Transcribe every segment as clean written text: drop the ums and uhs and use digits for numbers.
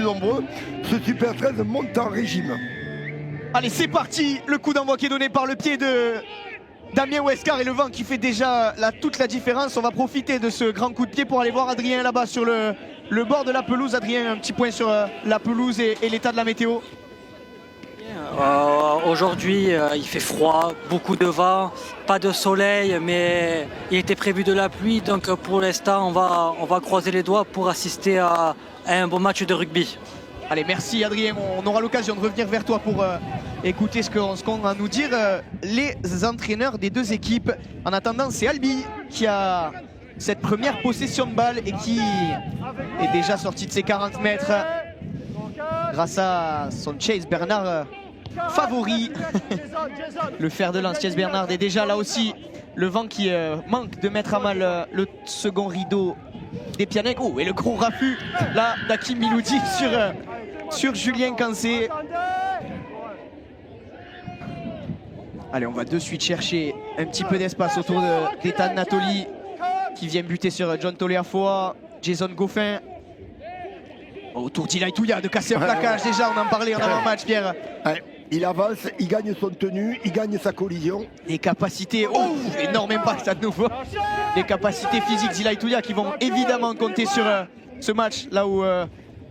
nombreux, ce Super 13 monte en régime. Allez, c'est parti. Le coup d'envoi qui est donné par le pied de Damien Huescar et le vent qui fait déjà toute la différence. On va profiter de ce grand coup de pied pour aller voir Adrien là-bas sur le bord de la pelouse. Adrien, un petit point sur la pelouse et l'état de la météo. Aujourd'hui, il fait froid, beaucoup de vent, pas de soleil, mais il était prévu de la pluie. Donc pour l'instant, on va croiser les doigts pour assister à un bon match de rugby. Allez, merci Adrien. On aura l'occasion de revenir vers toi pour écouter ce qu'ont à nous dire les entraîneurs des deux équipes. En attendant, c'est Albi qui a cette première possession de balle et qui est déjà sorti de ses 40 mètres grâce à son Chase Bernard favori. Le fer de lance Chase Bernard est déjà là aussi. Le vent qui manque de mettre à mal le second rideau des Pianec. Oh, et le gros raffut là d'Hakim Miloudi sur Julien Cancé. Allez, on va de suite chercher un petit peu d'espace autour d'Ethan Natoli qui vient buter sur John Toleafoa, Jason Goffin. Autour d'Ilay Touya de casser un plaquage. Déjà, on en parlait en avant-match, Pierre. Ouais. Il avance, il gagne son tenue, il gagne sa collision. Les capacités, énorme impact à nouveau. Les capacités physiques d'Ilay Touya qui vont évidemment compter sur ce match. Là où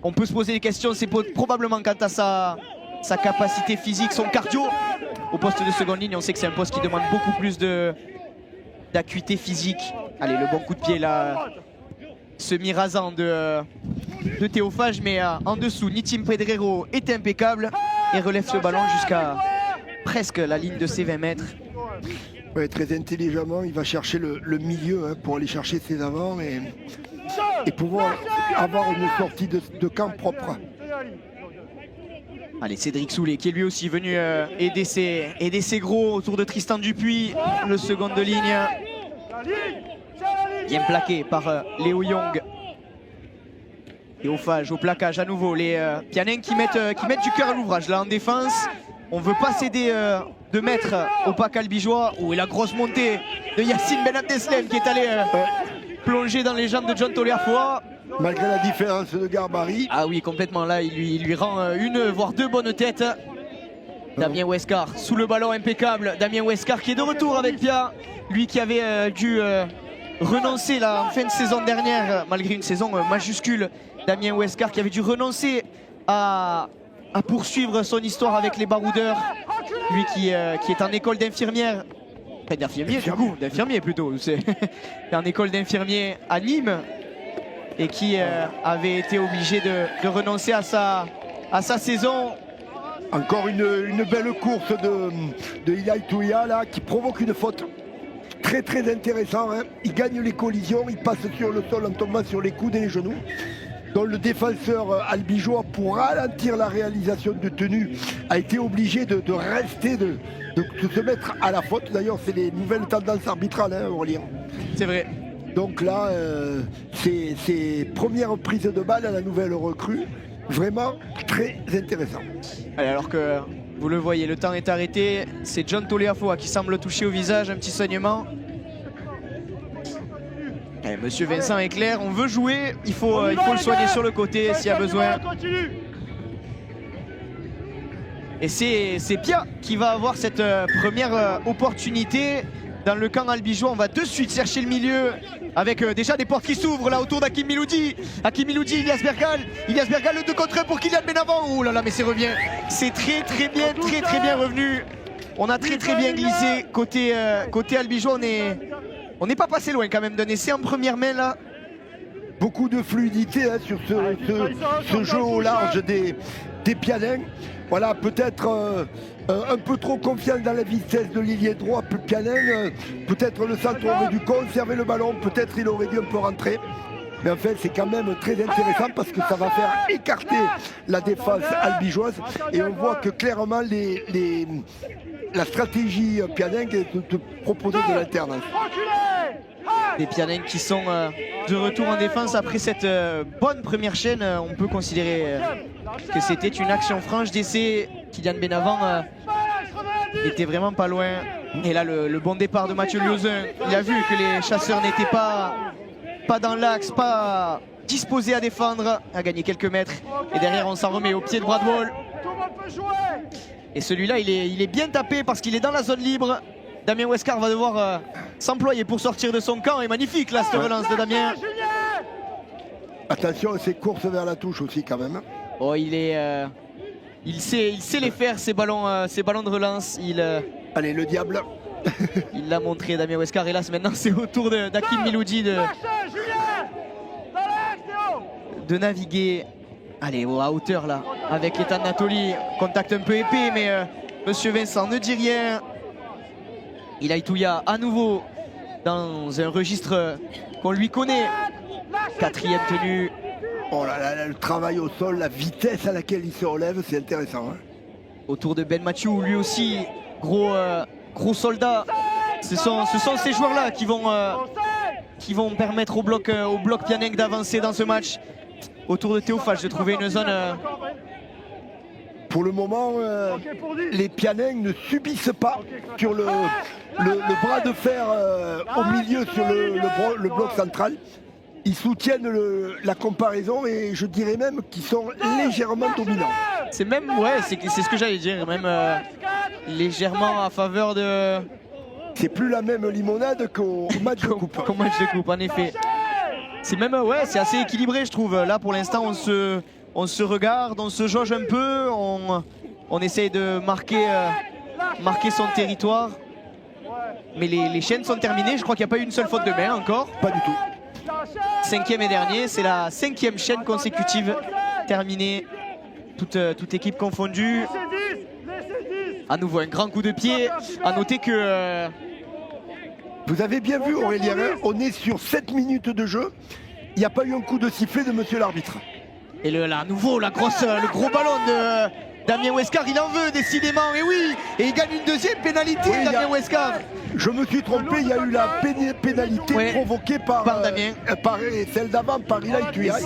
on peut se poser des questions, c'est probablement quant à sa capacité physique, son cardio. Au poste de seconde ligne, on sait que c'est un poste qui demande beaucoup plus d'acuité physique. Allez, le bon coup de pied là, semi-rasant de Théophage, mais en dessous, Nitim Pedrero est impeccable et relève ce ballon jusqu'à presque la ligne de ses 20 mètres. Ouais, très intelligemment, il va chercher le milieu pour aller chercher ses avants et pouvoir avoir une sortie de camp propre. Allez, Cédric Soulet qui est lui aussi venu aider ses gros autour de Tristan Dupuis, le second de ligne. Bien plaqué par Léo Young. Théophage au plaquage à nouveau. Les Pianins qui mettent du cœur à l'ouvrage là en défense. On ne veut pas céder de mètres au pack albigeois. Oh, et la grosse montée de Yacine Ben Abdeslem qui est allé plonger dans les jambes de John Toleafoa. Malgré la différence de gabarit. Ah oui, complètement. Là, il lui rend une, voire deux bonnes têtes. Damien Huescar sous le ballon impeccable. Damien Huescar qui est de retour avec Pia. Lui qui avait dû renoncer là, en fin de saison dernière, malgré une saison majuscule. Damien Huescar qui avait dû renoncer à poursuivre son histoire avec les baroudeurs. Lui qui est en école d'infirmière. Enfin, d'infirmier plutôt. C'est en école d'infirmier à Nîmes. Et qui avait été obligé de renoncer à sa saison. Encore une belle course de Ilay Touya là, qui provoque une faute. Très très intéressant, hein. Il gagne les collisions, il passe sur le sol en tombant sur les coudes et les genoux. Donc le défenseur albigeois, pour ralentir la réalisation de tenue, a été obligé de rester, de se mettre à la faute. D'ailleurs, c'est les nouvelles tendances arbitrales, hein, Aurélien. C'est vrai. Donc là, c'est première prise de balle à la nouvelle recrue. Vraiment très intéressant. Allez, alors que vous le voyez, le temps est arrêté. C'est John Toleafoa qui semble toucher au visage, un petit saignement. Allez, Monsieur Vincent est clair, on veut jouer, il faut le soigner sur le côté s'il y a besoin. Et c'est Pia qui va avoir cette première opportunité. Dans le camp albigeois, on va de suite chercher le milieu avec déjà des portes qui s'ouvrent là autour d'Hakim Miloudi. Hakim Miloudi, Ilias Bergal. Ilias Bergal, le 2 contre 1 pour Kylian Benavent. Oh là là, mais c'est revient. C'est très bien revenu. On a très bien glissé côté albigeois. On n'est pas passé loin quand même d'un essai en première main là. Beaucoup de fluidité sur ce jeu au large des Pianins. Voilà, peut-être un peu trop confiant dans la vitesse de l'ailier droit Pianin. Peut-être le centre aurait dû conserver le ballon, peut-être il aurait dû un peu rentrer. Mais en fait, c'est quand même très intéressant parce que ça va faire écarter la défense albigeoise. Et on voit que clairement, la stratégie Pianin est de proposer de l'alternance. Les Pianins qui sont de retour en défense après cette bonne première chaîne. On peut considérer que c'était une action franche d'essai. Kylian Benavent était vraiment pas loin. Et là, le bon départ de Mathieu Liozin. Il a vu que les chasseurs n'étaient pas dans l'axe, pas disposé à défendre, à gagner quelques mètres. Et derrière, on s'en remet au pied de Bradwell. Et celui-là, il est bien tapé parce qu'il est dans la zone libre. Damien Westcar va devoir s'employer pour sortir de son camp. Et magnifique là, cette relance de Damien. Attention, ses courses vers la touche aussi quand même. Oh, il sait les faire, ces ballons de relance. Allez, le diable. Il l'a montré, Damien Westcar. Hélas, maintenant, c'est au tour d'Hakim Miloudi de naviguer. Allez, à hauteur là, avec Ethan Natoli. Contact un peu épais, mais Monsieur Vincent ne dit rien. Ilaï Touya à nouveau dans un registre qu'on lui connaît. 4e tenue. Oh là là, le travail au sol, la vitesse à laquelle il se relève, c'est intéressant. Hein. Autour de Ben Mathieu, lui aussi, gros soldat. Ce sont ces joueurs-là qui vont permettre au bloc Pianeng d'avancer dans ce match. Autour de Théophage, de trouver une zone. Pour le moment, les Pianeng ne subissent pas sur le bras de fer au milieu sur le bloc central. Ils soutiennent la comparaison et je dirais même qu'ils sont légèrement dominants. C'est même, ouais, c'est ce que j'allais dire, même légèrement à faveur de... C'est plus la même limonade qu'au match de coupe. Qu'au match de coupe, en effet. C'est même, ouais, c'est assez équilibré, je trouve. Là, pour l'instant, on se regarde, on se jauge un peu, on essaye de marquer son territoire. Mais les chaînes sont terminées, je crois qu'il n'y a pas eu une seule faute de main encore. Pas du tout. 5e et dernier, c'est la 5e chaîne consécutive terminée, toute équipe confondue. À nouveau un grand coup de pied. À noter que vous avez bien vu Aurélien, on est sur 7 minutes de jeu. Il n'y a pas eu un coup de sifflet de monsieur l'arbitre. Et à nouveau le gros ballon de Damien Westcar, il en veut décidément, et oui, et il gagne une deuxième pénalité, oui, Damien Westcar. Je me suis trompé, il y a eu la pénalité provoquée par Damien. Celle d'avant par Ilaï Touya.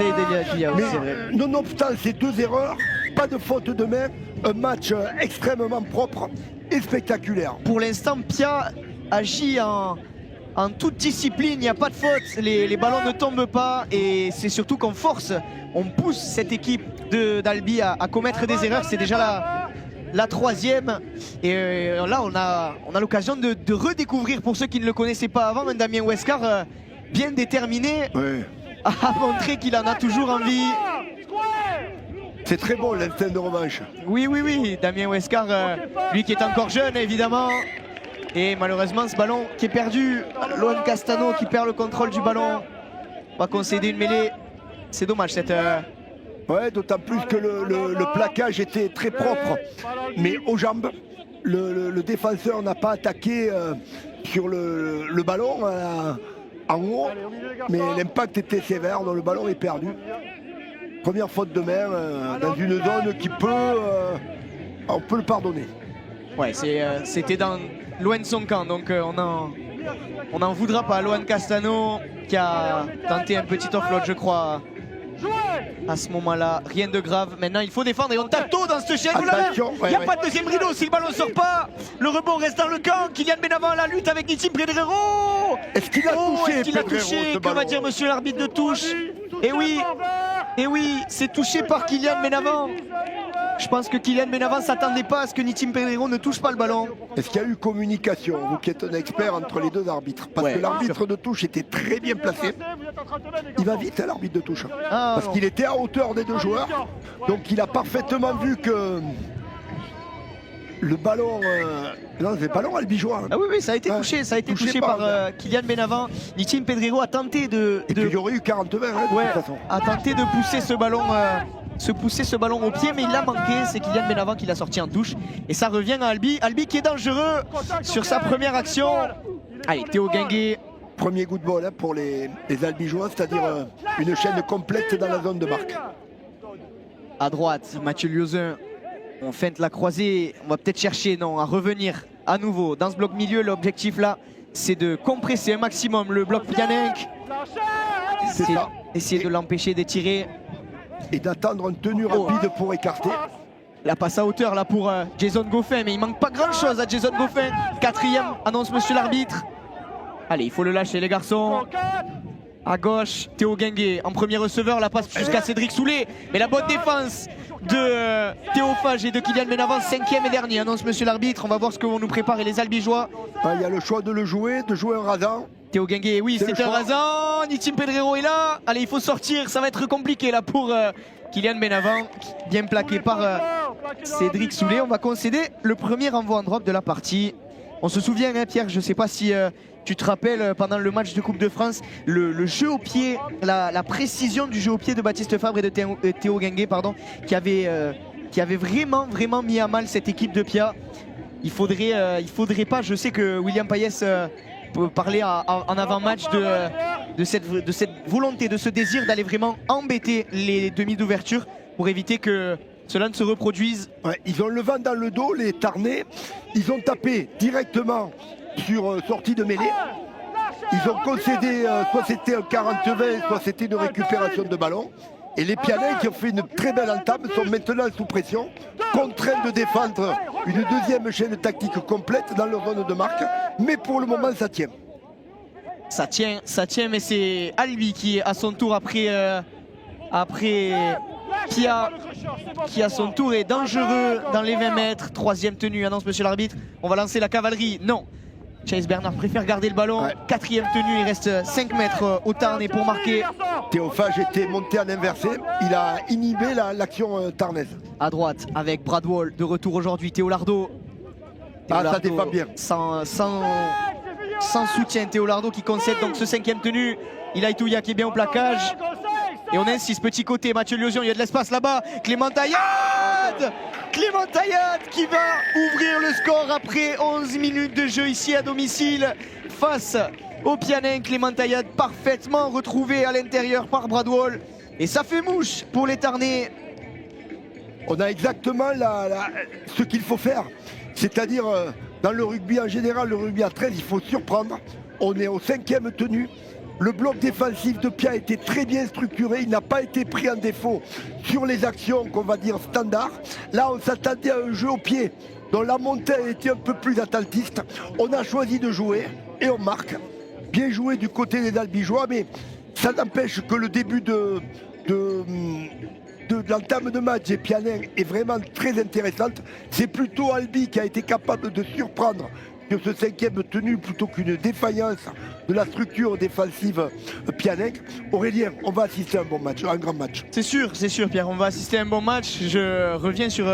Mais nonobstant ces deux erreurs, pas de faute de main, un match extrêmement propre et spectaculaire. Pour l'instant, Pia agit en toute discipline, il n'y a pas de faute, les ballons ne tombent pas et c'est surtout qu'on force, on pousse cette équipe d'Albi à commettre des erreurs. C'est déjà la 3e et là on a l'occasion de redécouvrir, pour ceux qui ne le connaissaient pas avant, un Damien Westcar bien déterminé à montrer qu'il en a toujours envie. C'est très bon l'instinct de revanche. Oui, Damien Westcar, lui qui est encore jeune évidemment. Et malheureusement ce ballon qui est perdu, Lohan Castano qui perd le contrôle du ballon, va concéder une mêlée. C'est dommage cette... Ouais, d'autant plus que le plaquage était très propre, mais aux jambes. Le défenseur n'a pas attaqué sur le ballon en haut, mais l'impact était sévère, donc le ballon est perdu. Première faute de main dans une zone qui peut... on peut le pardonner. Ouais, c'était loin de son camp, donc on n'en voudra pas. Lohan Castano qui a tenté un petit offload, je crois, à ce moment-là. Rien de grave. Maintenant, il faut défendre et on tape tôt dans ce chien. Il n'y a pas de deuxième rideau si le ballon ne sort pas. Le rebond reste dans le camp. Kylian Benavent à la lutte avec Nitim Pedrero. Est-ce qu'il a touché? Est-ce qu'il a touché? Que va dire monsieur l'arbitre de touche? Et oui, c'est touché par Kylian Benavent. Je pense que Kylian Benavent ne s'attendait pas à ce que Nitim Pedrero ne touche pas le ballon. Est-ce qu'il y a eu communication, vous qui êtes un expert, entre les deux arbitres? Parce que l'arbitre de touche était très bien placé. Il va vite, l'arbitre de touche. Parce qu'il était à hauteur des deux joueurs. Donc il a parfaitement vu que le ballon... non, c'est le ballon albigeois. Ah oui, ça a été touché. Ça a été touché par Kylian Benavent. Nitim Pedrero a tenté de... Et puis il y aurait eu 40-20 de toute façon. A tenté de pousser ce ballon... pousser ce ballon au pied, mais il l'a manqué. C'est Kylian Benavent qui l'a sorti en touche et ça revient à Albi qui est dangereux sur sa première action. Allez, Théo Guinguet. Premier coup de bol pour les Albigeois, c'est-à-dire une chaîne complète dans la zone de marque. À droite, Mathieu Liozin, on feinte la croisée, on va peut-être chercher à revenir à nouveau dans ce bloc milieu. L'objectif là, c'est de compresser un maximum le bloc Pianeng, essayer de l'empêcher d'étirer et d'attendre une tenue rapide pour écarter. La passe à hauteur là pour Jason Goffin, mais il manque pas grand chose à Jason Goffin. 4e, annonce monsieur l'arbitre. Allez, il faut le lâcher les garçons. À gauche, Théo Guinguet en premier receveur, la passe jusqu'à Cédric Soulet. Mais la bonne défense de Théo Fage et de Kylian Benavent, 5e et dernier, annonce monsieur l'arbitre. On va voir ce que vont nous préparer les Albigeois. Il y a le choix de le jouer, de jouer un rasant. Théo Guinguet, oui, c'est un rasant. Nitim Pedrero est là. Allez, il faut sortir, ça va être compliqué là pour Kylian Benavent, bien plaqué par Cédric Soulet. On va concéder le premier renvoi en drop de la partie. On se souvient, hein, Pierre, je ne sais pas si tu te rappelles pendant le match de Coupe de France, le jeu au pied, la précision du jeu au pied de Baptiste Fabre et de Théo Guinguet, pardon, qui avait vraiment mis à mal cette équipe de Pia. Il faudrait pas, je sais que William Payès parlait en avant-match de cette volonté, de ce désir d'aller vraiment embêter les demi d'ouverture pour éviter que cela ne se reproduise. Ouais, ils ont le vent dans le dos, les Tarnais. Ils ont tapé directement sur sortie de mêlée. Ils ont concédé, soit c'était un 40-20, soit c'était une récupération de ballon. Et les Pianins, qui ont fait une très belle entame, sont maintenant sous pression, contraints de défendre une deuxième chaîne tactique complète dans leur zone de marque. Mais pour le moment, ça tient. Ça tient, mais c'est Albi qui, à son tour, après Pia, qui à son tour est dangereux dans les 20 mètres. 3e tenue, annonce monsieur l'arbitre. On va lancer la cavalerie. Non. Chase Bernard préfère garder le ballon. Ouais. 4e tenue, il reste 5 mètres au Tarnais pour marquer. Théo Fage était monté en inversé. Il a inhibé l'action tarnaise. À droite, avec Brad Wall de retour aujourd'hui. Théo Lardo. Ça défend bien. Sans soutien, Théo Lardo qui concède donc ce 5e tenue. Ilaï Touya qui est bien au plaquage. Et on insiste, petit côté, Mathieu Liosion, il y a de l'espace là-bas. Clément Taillade qui va ouvrir le score après 11 minutes de jeu ici à domicile face au Pianin. Clément Taillade parfaitement retrouvé à l'intérieur par Brad Wall. Et ça fait mouche pour les Tarnais. On a exactement ce qu'il faut faire. C'est-à-dire, dans le rugby en général, le rugby à 13, il faut surprendre. On est au 5e tenue. Le bloc défensif de Pia était très bien structuré, il n'a pas été pris en défaut sur les actions qu'on va dire standard. Là, on s'attendait à un jeu au pied dont la montée était un peu plus attentiste. On a choisi de jouer et on marque. Bien joué du côté des Albigeois, mais ça n'empêche que le début de l'entame de match des Pianins est vraiment très intéressante. C'est plutôt Albi qui a été capable de surprendre sur ce 5e tenue plutôt qu'une défaillance de la structure défensive Pianin. Aurélien, on va assister à un bon match, un grand match. C'est sûr Pierre, on va assister à un bon match. Je reviens sur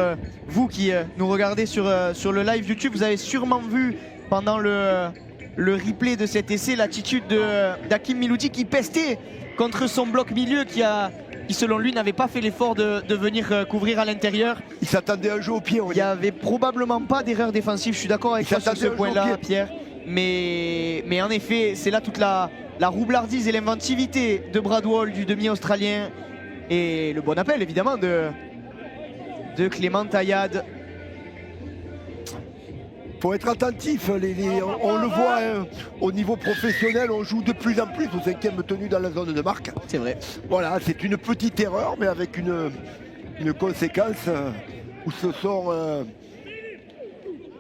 vous qui nous regardez sur le live YouTube. Vous avez sûrement vu pendant le replay de cet essai l'attitude d'Hakim Milouti qui pestait contre son bloc milieu qui selon lui n'avait pas fait l'effort de venir couvrir à l'intérieur. Il s'attendait à un jeu au pied. Il n'y avait probablement pas d'erreur défensive, je suis d'accord avec toi sur ce point-là Pierre. Mais en effet, c'est là toute la roublardise et l'inventivité de Brad Wall, du demi-australien. Et le bon appel évidemment de Clément Taillade. Faut être attentif, on le voit hein, au niveau professionnel, on joue de plus en plus au 5e tenue dans la zone de marque. C'est vrai. Voilà, c'est une petite erreur, mais avec une conséquence où ce sont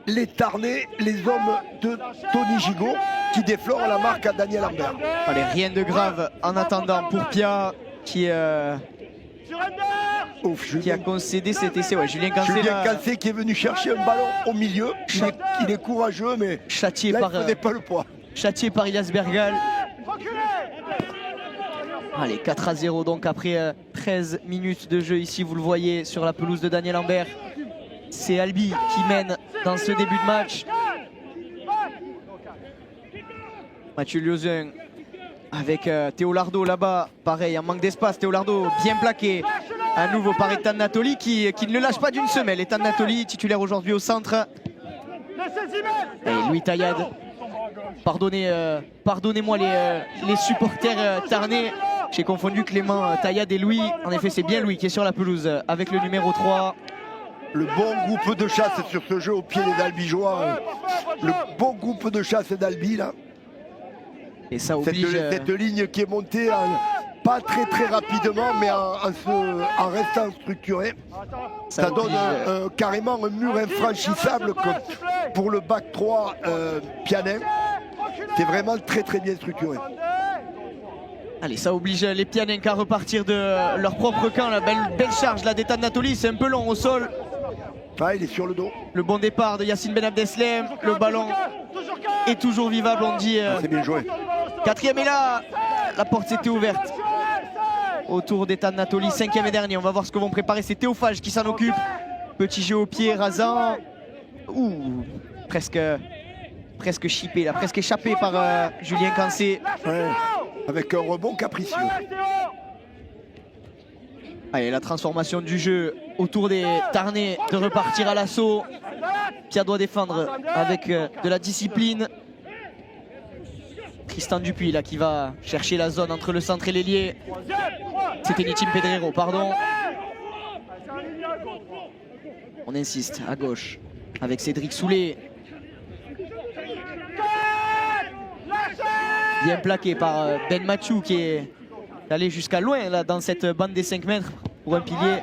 les Tarnais, les hommes de Tony Gigot qui déflorent la marque à Daniel Lambert. Allez, rien de grave en attendant pour Pia qui a concédé cet essai. Ouais, Julien Cancé qui est venu chercher un ballon au milieu. Il est courageux, mais châtié là, il ne faisait pas le poids. Châtié par Ilias Bergal. Allez, 4-0 donc après 13 minutes de jeu ici, vous le voyez sur la pelouse de Daniel Lambert. C'est Albi qui mène dans ce début de match. Mathieu Liosin avec Théo Lardo là-bas, pareil, en manque d'espace. Théo Lardo bien plaqué à nouveau par Ethan Natoli qui ne le lâche pas d'une semelle. Ethan Natoli titulaire aujourd'hui au centre. Et Louis Taillade. Pardonnez-moi les supporters tarnais. J'ai confondu Clément Taillade et Louis. En effet, c'est bien Louis qui est sur la pelouse avec le numéro 3. Le bon groupe de chasse sur ce jeu au pied des Albigeois. Le bon groupe de chasse d'Albi là. Et ça oblige... Cette ligne qui est montée pas très rapidement, mais en restant structuré. Ça donne carrément un mur infranchissable pour le bac 3 Pianin. C'est vraiment très bien structuré. Allez, ça oblige les Pianencs à repartir de leur propre camp. La belle charge là d'Etannatoli, c'est un peu long au sol. Ah, il est sur le dos. Le bon départ de Yacine Ben Abdeslem. Le ballon est toujours vivable, on dit. C'est bien joué. Quatrième est là. La porte s'était ouverte autour d'Etannatoli. Cinquième et dernier. On va voir ce que vont préparer. C'est Théophage qui s'en occupe. Petit jeu au pied rasant. Ouh, presque chippé là, presque échappé par Julien Cancé. Ouais, avec un rebond capricieux. Allez, la transformation du jeu autour des Tarnais de repartir à l'assaut. Pia doit défendre avec de la discipline. Tristan Dupuis là qui va chercher la zone entre le centre et l'ailier. C'était Nitim Pedrero, pardon. On insiste à gauche avec Cédric Soulet. Bien plaqué par Ben Mathieu qui est allé jusqu'à loin là, dans cette bande des 5 mètres pour un pilier.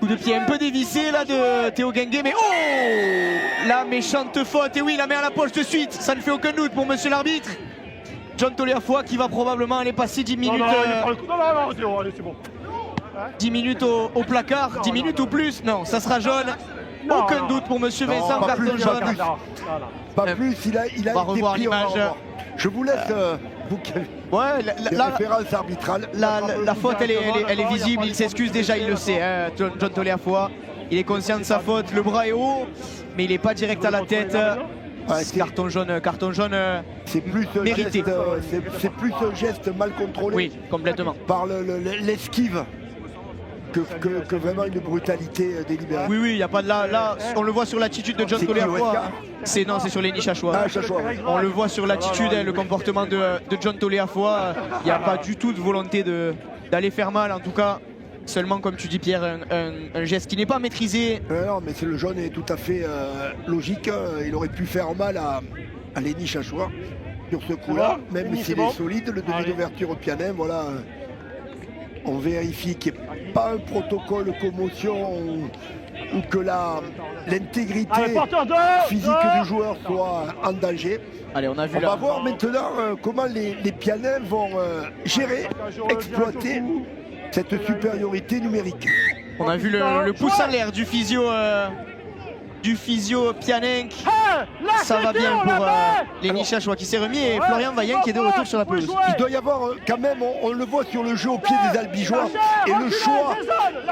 Coup de pied un peu dévissé là de Théo Guinguet, mais oh, la méchante faute, et oui, il la met à la poche de suite, ça ne fait aucun doute pour monsieur l'arbitre. John Toliafoy qui va probablement aller passer 10 minutes, 10 minutes au placard, 10 minutes ou plus, non, ça sera jaune. Aucun doute pour monsieur Vincent, carton jaune. Pas plus, il a été revoir pris, l'image. Je vous laisse vous Ouais, les références arbitrales. La faute elle est visible, il s'excuse déjà, il le sait, hein, John Toliafoy. Il est conscient de sa faute, le bras est haut, mais il n'est pas direct à la tête. Ouais, carton jaune c'est plus mérité. C'est plus un geste mal contrôlé. Oui, complètement. Par l'esquive que vraiment une brutalité délibérée. Oui, il n'y a pas de là, on le voit sur l'attitude de John Toliafoy. C'est c'est sur Lenny Chachois. Ah, Chachois, ouais. On le voit sur l'attitude, le comportement de John Toliafoy. Il n'y a pas du tout de volonté d'aller faire mal, en tout cas. Seulement, comme tu dis Pierre, un geste qui n'est pas maîtrisé. Non, mais le jaune est tout à fait logique. Il aurait pu faire mal à Lenny Chachois sur ce coup-là, même s'il est solide, le demi d'ouverture au Pianin, voilà. On vérifie qu'il n'y ait pas un protocole commotion ou que l'intégrité physique du joueur soit en danger. Allez, on va voir maintenant comment les Pianins vont gérer, exploiter cette supériorité numérique. On a vu le pouce en l'air du physio Pianenc. Ça va bien pour Lenny Chachois qui s'est remis et Florian Vaillant qui est de retour sur la pelouse. Il doit y avoir quand même, on le voit sur le jeu au pied des Albigeois et le choix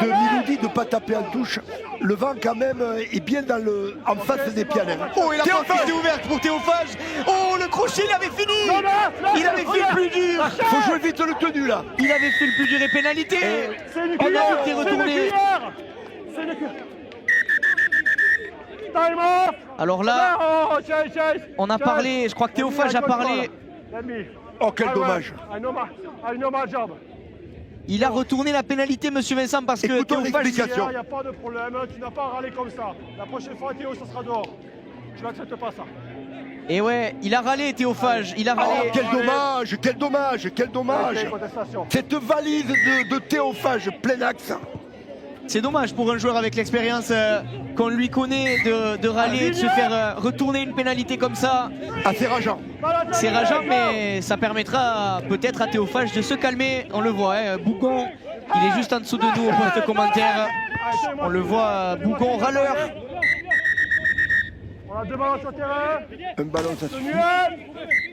de Miloudi de ne pas taper en touche. Le vent quand même est bien en face des Pianins. Oh, et la porte était ouverte pour Théophage. Oh, le crochet, il avait fini. Il avait fait le plus dur. Faut jouer vite le tenu là. Il avait fait le plus dur et pénalité. On a été retourné. Alors là, on a parlé, je crois que Théophage a parlé. Oh, quel dommage. Il a retourné la pénalité, monsieur Vincent, parce que Théophage... Il n'y a pas de problème, tu n'as pas râlé comme ça. La prochaine fois, Théo, ça sera dehors. Je n'accepte pas ça. Et ouais, il a râlé Théophage, il a râlé. Oh, quel dommage. Cette valise de Théophage plein axe. C'est dommage pour un joueur avec l'expérience qu'on lui connaît de râler et de se faire retourner une pénalité comme ça. Ah, c'est rageant. C'est rageant, mais ça permettra peut-être à Théophage de se calmer. On le voit, hein, Bougon, il est juste en dessous de nous au poste commentaire. On le voit, Bougon râleur. On a deux ballons sur le terrain. Un ballon, ça suffit.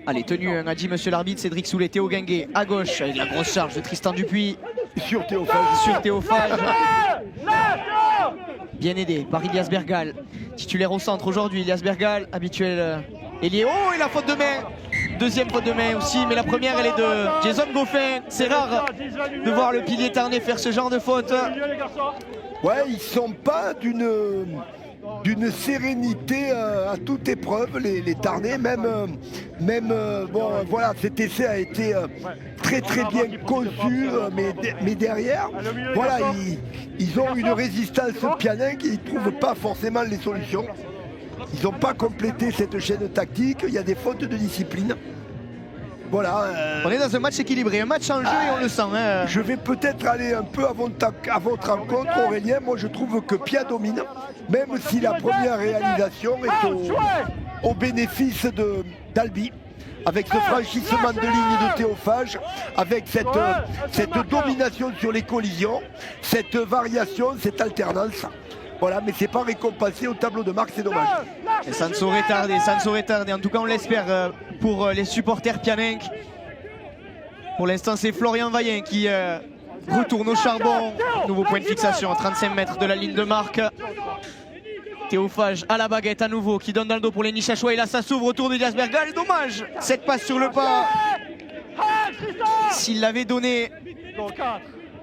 Allez, tenue, a dit monsieur l'arbitre, Cédric Soulet, Théo Guinguet à gauche avec la grosse charge de Tristan Dupuis. Sur Théophage. Sur Théophage. Bien aidé par Ilias Bergal. Titulaire au centre aujourd'hui, Ilias Bergal, habituel ailier. Oh, et la faute de main. Deuxième faute de main aussi, mais la première elle est de Jason Goffin. C'est rare de voir le pilier tarnais faire ce genre de faute. Ouais, ils sont pas d'une sérénité à toute épreuve, les Tarnais, bon voilà, cet essai a été très bien conçu, mais derrière, voilà, ils ont une résistance Pianin qui ne trouve pas forcément les solutions. Ils n'ont pas complété cette chaîne tactique, il y a des fautes de discipline. Voilà. On est dans un match équilibré, un match en jeu et on le sent. Hein. Je vais peut-être aller un peu à votre rencontre, Aurélien. Moi, je trouve que Pia domine, même si la première réalisation est au bénéfice d'Albi. avec ce franchissement de ligne de Théophage, avec cette domination sur les collisions, cette variation, cette alternance. Voilà, mais c'est pas récompensé au tableau de marque, c'est dommage. Et ça ne saurait tarder, ça ne saurait tarder. En tout cas, on l'espère pour les supporters pianenques. Pour l'instant, c'est Florian Vaillant qui retourne au charbon. Nouveau point de fixation à 35 mètres de la ligne de marque. Théophage à la baguette à nouveau, qui donne dans le dos pour les Nichachois. Et là, ça s'ouvre autour de Jasbergal. Et dommage, cette passe sur le pas. S'il l'avait donné,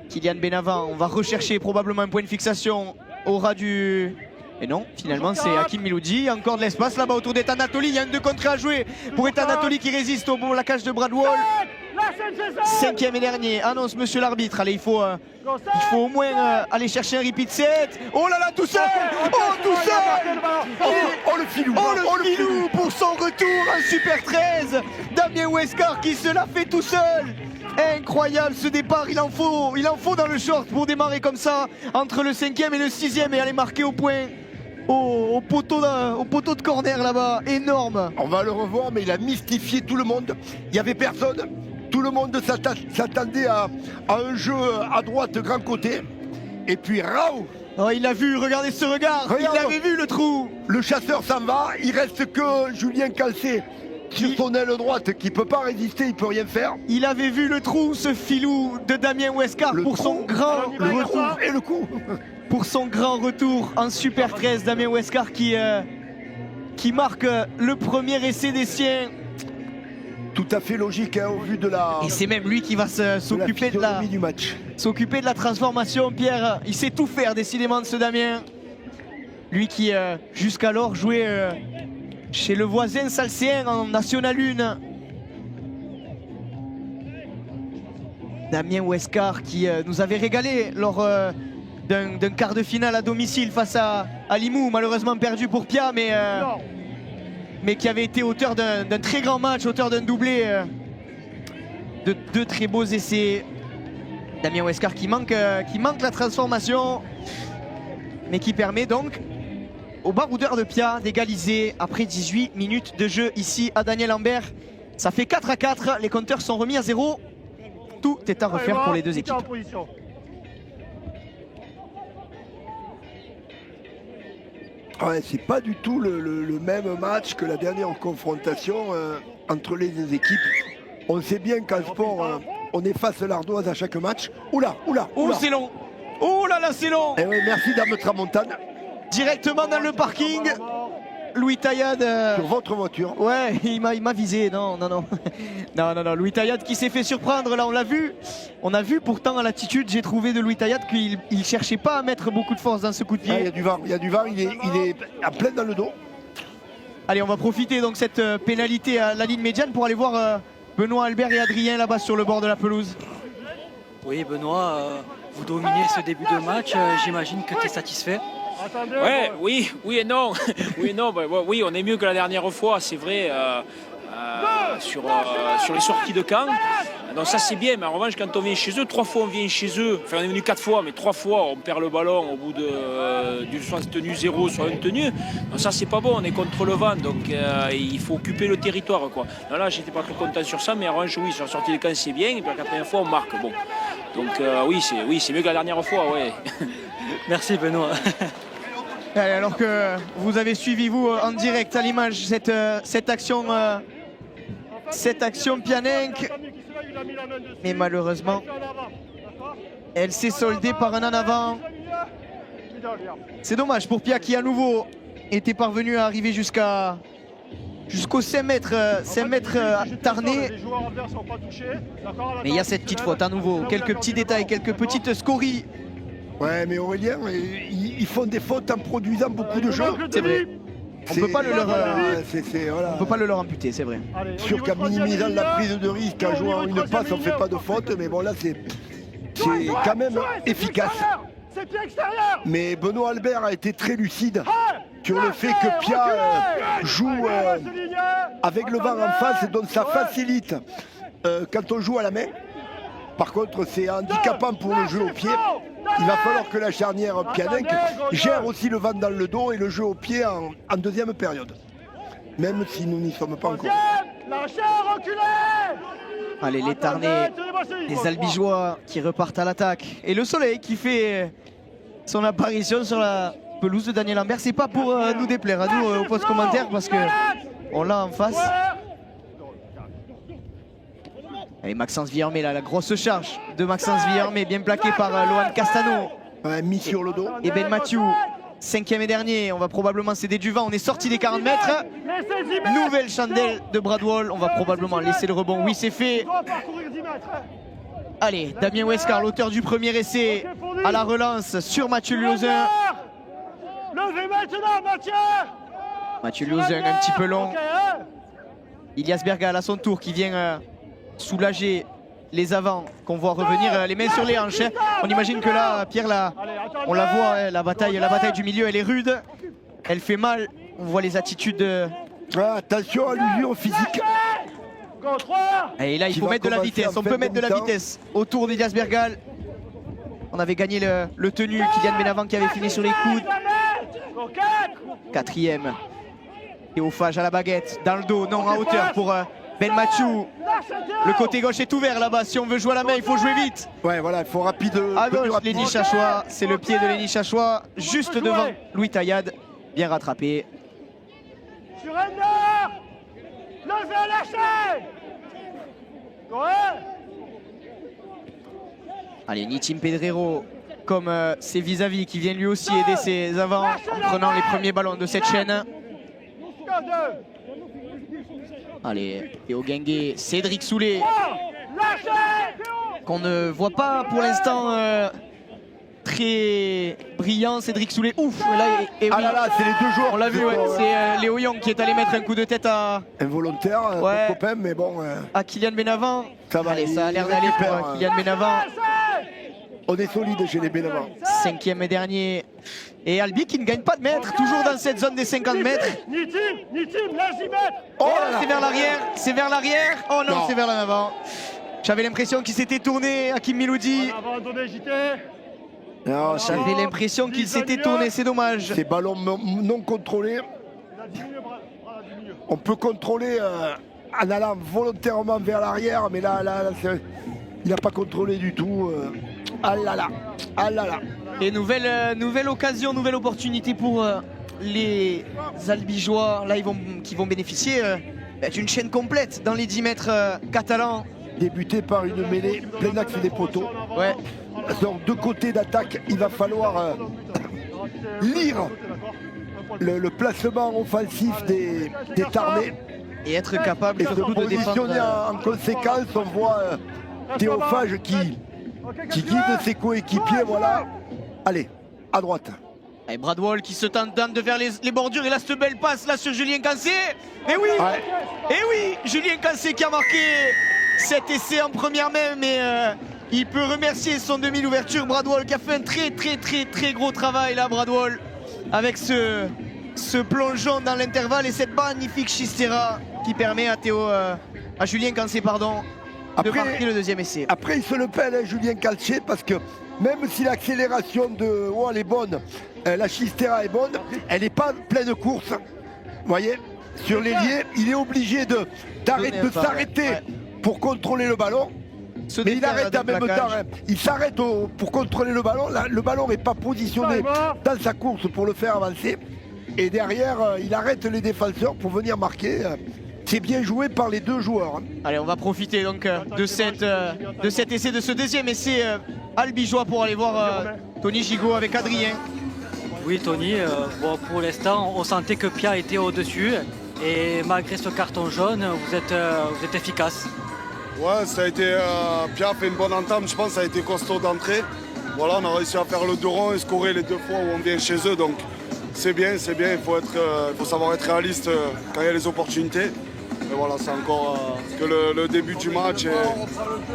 Kylian Benavent, on va rechercher probablement un point de fixation au ras du... Et non, finalement c'est Hakim Miloudi. Encore de l'espace là-bas autour d'Ethan Natoli. Il y a une 2 contre 1 à jouer pour Ethan Natoli qui résiste au plaquage de Bradwell. 5e et dernier, annonce monsieur l'arbitre. Allez, il faut au moins aller chercher un repeat set. Oh là là, tout seul. Oh, tout seul. Oh le filou. Oh le filou pour son retour en Super 13. Damien Westcar qui se l'a fait tout seul. Incroyable ce départ, il en faut dans le short pour démarrer comme ça entre le 5e et le 6e et aller marquer au point au poteau de corner là-bas, énorme. On va le revoir, mais il a mystifié tout le monde. Il n'y avait personne, tout le monde s'attendait à un jeu à droite grand côté. Et puis Rao. Oh, il l'a vu, regardez ce regard. Regarde. Il avait vu le trou. Le chasseur s'en va, il reste que Julien Calcé sur son aile droite qui ne peut pas résister, il ne peut rien faire. Il avait vu le trou, ce filou de Damien Westcar pour son grand retour et le coup. Pour son grand retour en Super 13, Damien Westcar qui marque le premier essai des siens. Tout à fait logique hein, au vu de la... Et c'est même lui qui va s'occuper du match. S'occuper de la transformation, Pierre. Il sait tout faire décidément de ce Damien. Lui qui jusqu'alors jouait chez le voisin Salcéen en National 1. Damien Westcar qui nous avait régalé lors d'un quart de finale à domicile face à Limoux, malheureusement perdu pour Pia, mais qui avait été auteur d'un très grand match, auteur d'un doublé, de 2 très beaux essais. Damien Westcar qui manque la transformation, mais qui permet donc au baroudeur de Pia d'égaliser après 18 minutes de jeu ici à Daniel Ambert. Ça fait 4-4, les compteurs sont remis à 0. Tout est à refaire pour les deux équipes. Ouais, c'est pas du tout le même match que la dernière confrontation entre les deux équipes. On sait bien qu'en sport, on efface l'ardoise à chaque match. Oula. Oh, c'est long. Oh là là, c'est long. Et oui, merci Dame Tramontane. Directement dans le parking. Louis Taillade. Sur votre voiture. Ouais, il m'a visé. Non. Non. Louis Taillade qui s'est fait surprendre. Là, on l'a vu. On a vu pourtant à l'attitude, j'ai trouvé de Louis Taillade qu'il ne cherchait pas à mettre beaucoup de force dans ce coup de pied. Il y a du vent. Il est à plein dans le dos. Allez, on va profiter donc cette pénalité à la ligne médiane pour aller voir Benoît Albert et Adrien là-bas sur le bord de la pelouse. Oui, Benoît, vous dominez ce début de match. J'imagine que tu es satisfait. Ouais, oui et non. Oui, on est mieux que la dernière fois, c'est vrai, sur les sorties de camp. Donc ça c'est bien, mais en revanche quand on vient chez eux, 3 fois on vient chez eux, enfin on est venu 4 fois, mais 3 fois on perd le ballon au bout d'une soit tenue 0, soit une tenue. Donc ça c'est pas bon, on est contre le vent, donc il faut occuper le territoire quoi. Donc là j'étais pas très content sur ça, mais en revanche oui, sur la sortie de camp c'est bien, et puis la 4e fois on marque. Bon. Donc oui c'est mieux que la dernière fois, ouais. Merci Benoît. Alors que vous avez suivi vous en direct à l'image cette action pianenque, mais malheureusement elle s'est soldée par un en avant. C'est dommage pour Pia qui à nouveau était parvenu à arriver jusqu'aux 5 mètres Tarnais. Mais il y a cette petite faute à nouveau, quelques petits détails, quelques petites scories. Ouais, mais Aurélien, ils font des fautes en produisant beaucoup de jeux. C'est vrai. On ne peut pas le leur amputer, c'est vrai. Sûr qu'en minimisant la prise de risque, en jouant une passe, on ne fait pas de faute, mais bon là c'est quand même efficace. Mais Benoît Albert a été très lucide sur le fait que Pia joue avec le vent en face, donc ça facilite quand on joue à la main. Par contre, c'est handicapant pour le jeu au pied. Il va falloir que la charnière pianenque gère aussi le vent dans le dos et le jeu au pied en 2e période. Même si nous n'y sommes pas encore. Lâchez, reculez. Allez, les Tarnais, les Albigeois qui repartent à l'attaque. Et le Soleil qui fait son apparition sur la pelouse de Daniel Lambert. C'est pas pour nous déplaire, à nous au post commentaire, parce que on l'a en face. Allez, Maxence Villermé, là, la grosse charge de Maxence Villermé, bien plaqué par Lohan Castano. Ouais, mis sur le dos. Et Ben Mathieu, 5e et dernier. On va probablement céder du vent. On est sorti des 40 mètres. Nouvelle chandelle de Bradwell. On va probablement laisser le rebond. Oui, c'est fait. Allez, Damien Westcar, l'auteur du premier essai, à la relance sur Mathieu Liozin. Levez maintenant, Mathieu. Mathieu Liozin, un petit peu long. Ilias Bergal à son tour qui vient soulager les avants qu'on voit revenir les mains sur les hanches. On imagine que là, Pierre, là, on la voit, la bataille du milieu, elle est rude. Elle fait mal. On voit les attitudes de... Attention à l'usure physique. Et là, il faut mettre de la vitesse. On peut mettre de la vitesse autour d'Ilias Bergal. On avait gagné le tenu, Kylian Benavent qui avait fini sur les coudes. 4e. Théophage à la baguette, dans le dos, non à hauteur pour Ben Mathieu. Le côté gauche est ouvert là-bas. Si on veut jouer à la main, il faut jouer vite. Ouais, voilà, il faut rapide. À gauche, Lenny Chachois. C'est le pied de Lenny Chachois, juste devant Louis Taillade. Bien rattrapé. Surrender. Levez, lâchez. Ouais. Allez, Nitim Pedrero, comme ses vis-à-vis, qui vient lui aussi aider ses avants en prenant les premiers ballons de cette chaîne. Allez, Théo Guinguet, Cédric Soulet, qu'on ne voit pas pour l'instant très brillant. Cédric Soulet, ouf, là, et Ah oui, là là, c'est les deux joueurs. on l'a vu, ouais. C'est Léo Young qui est allé mettre un coup de tête à Involontaire, Ouais. copain, mais bon. Kylian Benavent. Ça va, Allez, il ça a l'air d'aller récupère, pour Kylian Benavent. On est solide chez les Bénavents. 5e et dernier. Et Albi qui ne gagne pas de mètres, toujours dans cette zone des 50 mètres. Nitim, là, j'y mets. Oh Oh, là là. c'est vers l'arrière, c'est vers l'arrière. Oh non, Non. c'est vers l'avant. J'avais l'impression qu'il s'était tourné, Hakim Miloudi. Abandonné, JT. Non, c'est J'avais l'impression qu'il s'était tourné, c'est dommage. ces ballons non contrôlés. Il a diminué, bras du milieu. On peut contrôler en allant volontairement vers l'arrière, mais là, il n'a pas contrôlé du tout. Ah là là, ah là là. Et nouvelle occasion, nouvelle opportunité pour les Albigeois là, qui vont bénéficier d'une chaîne complète dans les 10 mètres catalans. Débuté par une mêlée plein axe des poteaux. Ouais. Donc deux côtés d'attaque, il va falloir lire le placement offensif des Tarnais Et être capable et se surtout de positionner défendre. en conséquence. On voit Théophage qui guide ses coéquipiers, voilà. Allez, à droite. Et Bradwell qui se tente de faire les bordures. Et là, cette belle passe là sur Julien Cancé. Et oui, Ouais. et oui, Julien Cancé qui a marqué cet essai en première main. Mais il peut remercier son demi d'ouverture. Bradwell qui a fait un très gros travail là, Bradwell. Avec ce plongeon dans l'intervalle et cette magnifique chistera qui permet à Julien Cancé, pardon, de Après- marquer le deuxième essai. Après, il se le pèle, hein, Julien Calcier, parce que même si l'accélération de elle est bonne, la Chistera est bonne, elle n'est pas pleine course. Vous voyez, sur l'ailier, il est obligé de Donner un pas, s'arrêter ouais. pour contrôler le ballon. Se Mais il défaire arrête d'un en même plaquage. temps. Hein. Il s'arrête pour contrôler le ballon. Le ballon n'est pas positionné dans sa course pour le faire avancer. Et derrière, il arrête les défenseurs pour venir marquer. C'est bien joué par les deux joueurs. Hein. Allez, on va profiter donc de cet essai, de ce deuxième essai albigeois pour aller voir Tony Gigot avec Adrien. Oui, Tony, bon, pour l'instant, on sentait que Pia était au-dessus. Et malgré ce carton jaune, vous êtes efficace. Ouais, ça a été. Pierre a fait une bonne entame, je pense, ça a été costaud d'entrée. Voilà, on a réussi à faire le 2 ronds et scorer les 2 fois où on vient chez eux. Donc c'est bien, il faut savoir être réaliste quand il y a les opportunités. Mais voilà, c'est encore que le début du match. Et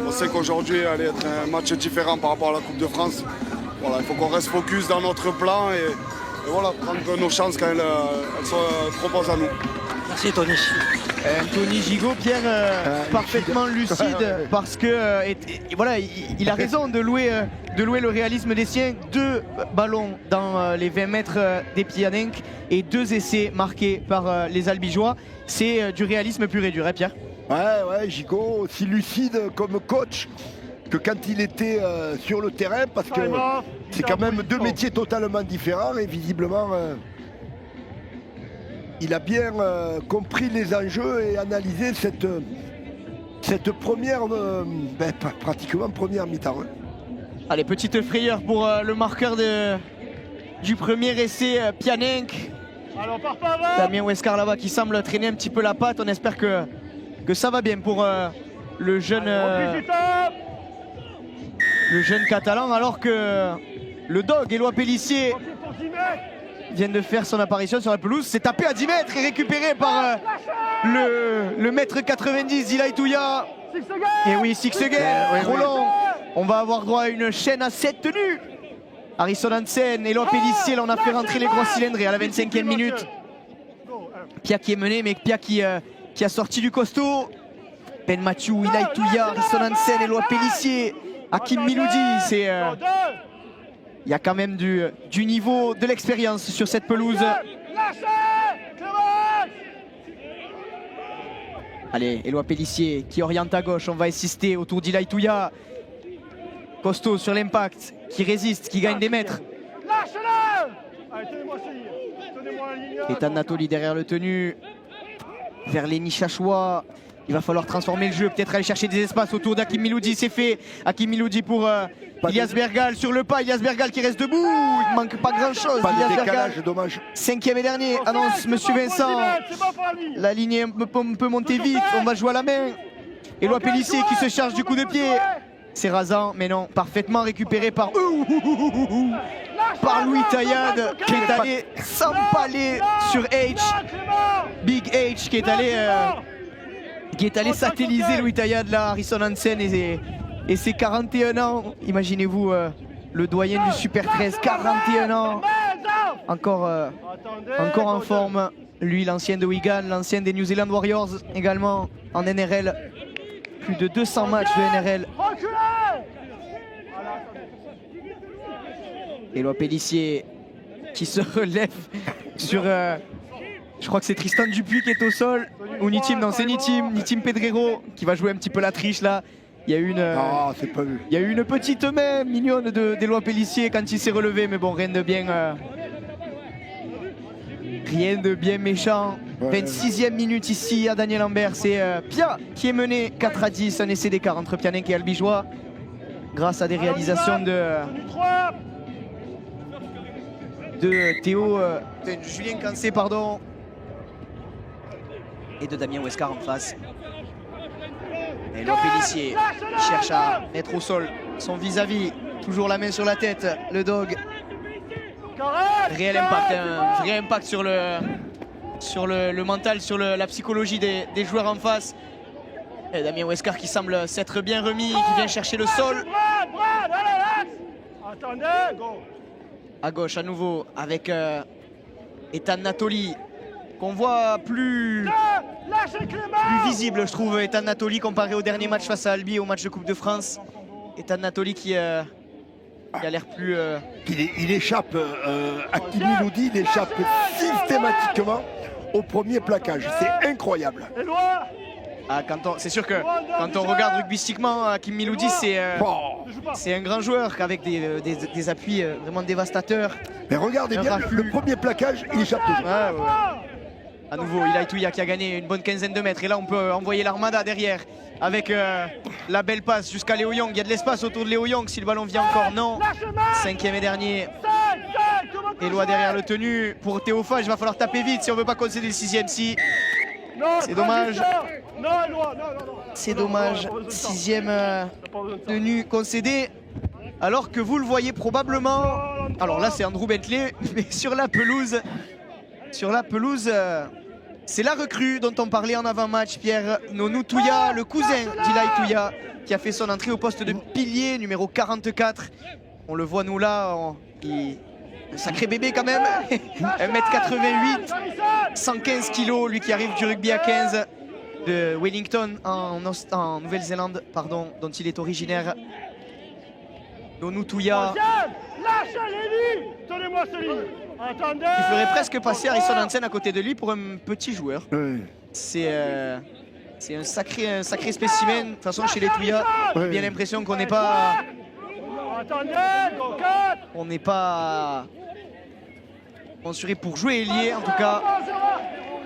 on sait qu'aujourd'hui allait être un match différent par rapport à la Coupe de France. Voilà, il faut qu'on reste focus dans notre plan et voilà, prendre nos chances quand elles se proposent à nous. Merci, Tony. Tony Gigot, Pierre, parfaitement lucide parce que voilà, il a raison de louer le réalisme des siens. 2 ballons dans les 20 mètres des Pianenques et 2 essais marqués par les Albigeois. C'est du réalisme pur et dur, hein, Pierre? Ouais, Gigot, aussi lucide comme coach que quand il était sur le terrain, parce que c'est quand même deux métiers totalement différents et visiblement il a bien compris les enjeux et analysé cette première, pratiquement première mi-temps. Hein. Allez, petite frayeur pour le marqueur du premier essai, Pianenc. Alors, pars pas avant. Damien Huescar là-bas qui semble traîner un petit peu la patte. On espère que ça va bien pour le jeune catalan, alors que le dog Éloi Pellissier vient de faire son apparition sur la pelouse. C'est tapé à 10 mètres et récupéré par le mètre 90 Ilaï Touya. Et oui, Six Again, trop long. On va avoir droit à une chaîne à 7 tenues. Harrison Hansen, Éloi Pellissier, là on a fait rentrer les gros cylindrés à la 25e minute. Pia qui est mené, mais Pia qui a sorti du costaud. Ben Mathieu, Ilaï Touya, Harrison Hansen, Éloi Pellissier, Hakim Miloudi. Il y a quand même du niveau, de l'expérience sur cette pelouse. Allez, Éloi Pellissier qui oriente à gauche. On va insister autour d'Ilaï Touya. Costaud sur l'impact, qui résiste, qui gagne des mètres. Ethan Natoli derrière le tenu. Vers les Nichachois. Il va falloir transformer le jeu, peut-être aller chercher des espaces autour d'Hakim Miloudi. C'est fait. Hakim Miloudi pour Ilias Bergal sur le pas. Ilias Bergal qui reste debout. Il ne manque pas grand-chose. Pas Ilias de décalage, Bergal, dommage. 5e et dernier, annonce Monsieur Vincent. La ligne peut monter vite. On va jouer à la main. Éloi Pellissier qui se charge du coup de pied. C'est rasant, mais non, parfaitement récupéré par Louis Taillade qui est allé s'empaler sur H. Big H qui est allé satelliser Louis Taillade là, Harrison Hansen et ses 41 ans. Imaginez-vous le doyen du Super 13, 41 ans, encore en forme. Lui, l'ancien de Wigan, l'ancien des New Zealand Warriors également en NRL. Plus de 200 matchs de NRL. Éloi Pellissier qui se relève sur... je crois que c'est Tristan Dupuis qui est au sol. Ou Nitim, non c'est Nitim Pedrero qui va jouer un petit peu la triche là. Il y a eu une petite main mignonne d'Éloi Pellissier quand il s'est relevé, mais bon, rien de bien méchant. 26e minute ici à Daniel Lambert. C'est Pia qui est mené 4-10, un essai d'écart entre Pianenc et Albigeois. Grâce à des réalisations de Théo, de Julien Cancé, pardon. Et de Damien Huescar en face. Et Éloi Pellissier cherche à mettre au sol son vis-à-vis. Toujours la main sur la tête, le dog. Réel impact, un vrai impact sur le mental, sur la psychologie des joueurs en face. Et Damien Huescar qui semble s'être bien remis, qui vient chercher le sol. À gauche à nouveau avec Ethan Natoli, qu'on voit plus visible, je trouve, Ethan Natoli comparé au dernier match face à Albi, au match de Coupe de France. Ethan Natoli qui a l'air plus... Il échappe, Hakim Miloudi, il échappe systématiquement au premier plaquage. C'est incroyable. Ah, c'est sûr que quand on regarde rugbystiquement, Hakim Miloudi, c'est un grand joueur avec des appuis vraiment dévastateurs. Mais regardez bien, le premier plaquage, il échappe toujours. Ouais. À nouveau, Ilaï Touya qui a gagné une bonne quinzaine de mètres. Et là, on peut envoyer l'armada derrière avec la belle passe jusqu'à Léo Young. Il y a de l'espace autour de Léo Young si le ballon vient encore. Non. 5e et dernier. Éloi derrière le tenu. Pour Théophage, il va falloir taper vite si on ne veut pas concéder le 6e. Si. C'est dommage. C'est dommage. 6e tenue concédée. Alors que vous le voyez probablement. Alors là, c'est Andrew Bentley. Mais sur la pelouse, c'est la recrue dont on parlait en avant-match, Pierre. Nonou Touya, le cousin d'Ilaï Touya, qui a fait son entrée au poste de pilier, numéro 44. On le voit nous là, un sacré bébé quand même. 1m88, 115 kg, lui qui arrive du rugby à 15 de Wellington en Nouvelle-Zélande, pardon, dont il est originaire. Nonou Touya. Il ferait presque passer Harrison Hansen à côté de lui pour un petit joueur. Oui. C'est C'est un sacré spécimen. De toute façon, chez les Touya, j'ai bien l'impression qu'on n'est pas... On n'est pas assuré pour jouer ailier. En tout cas,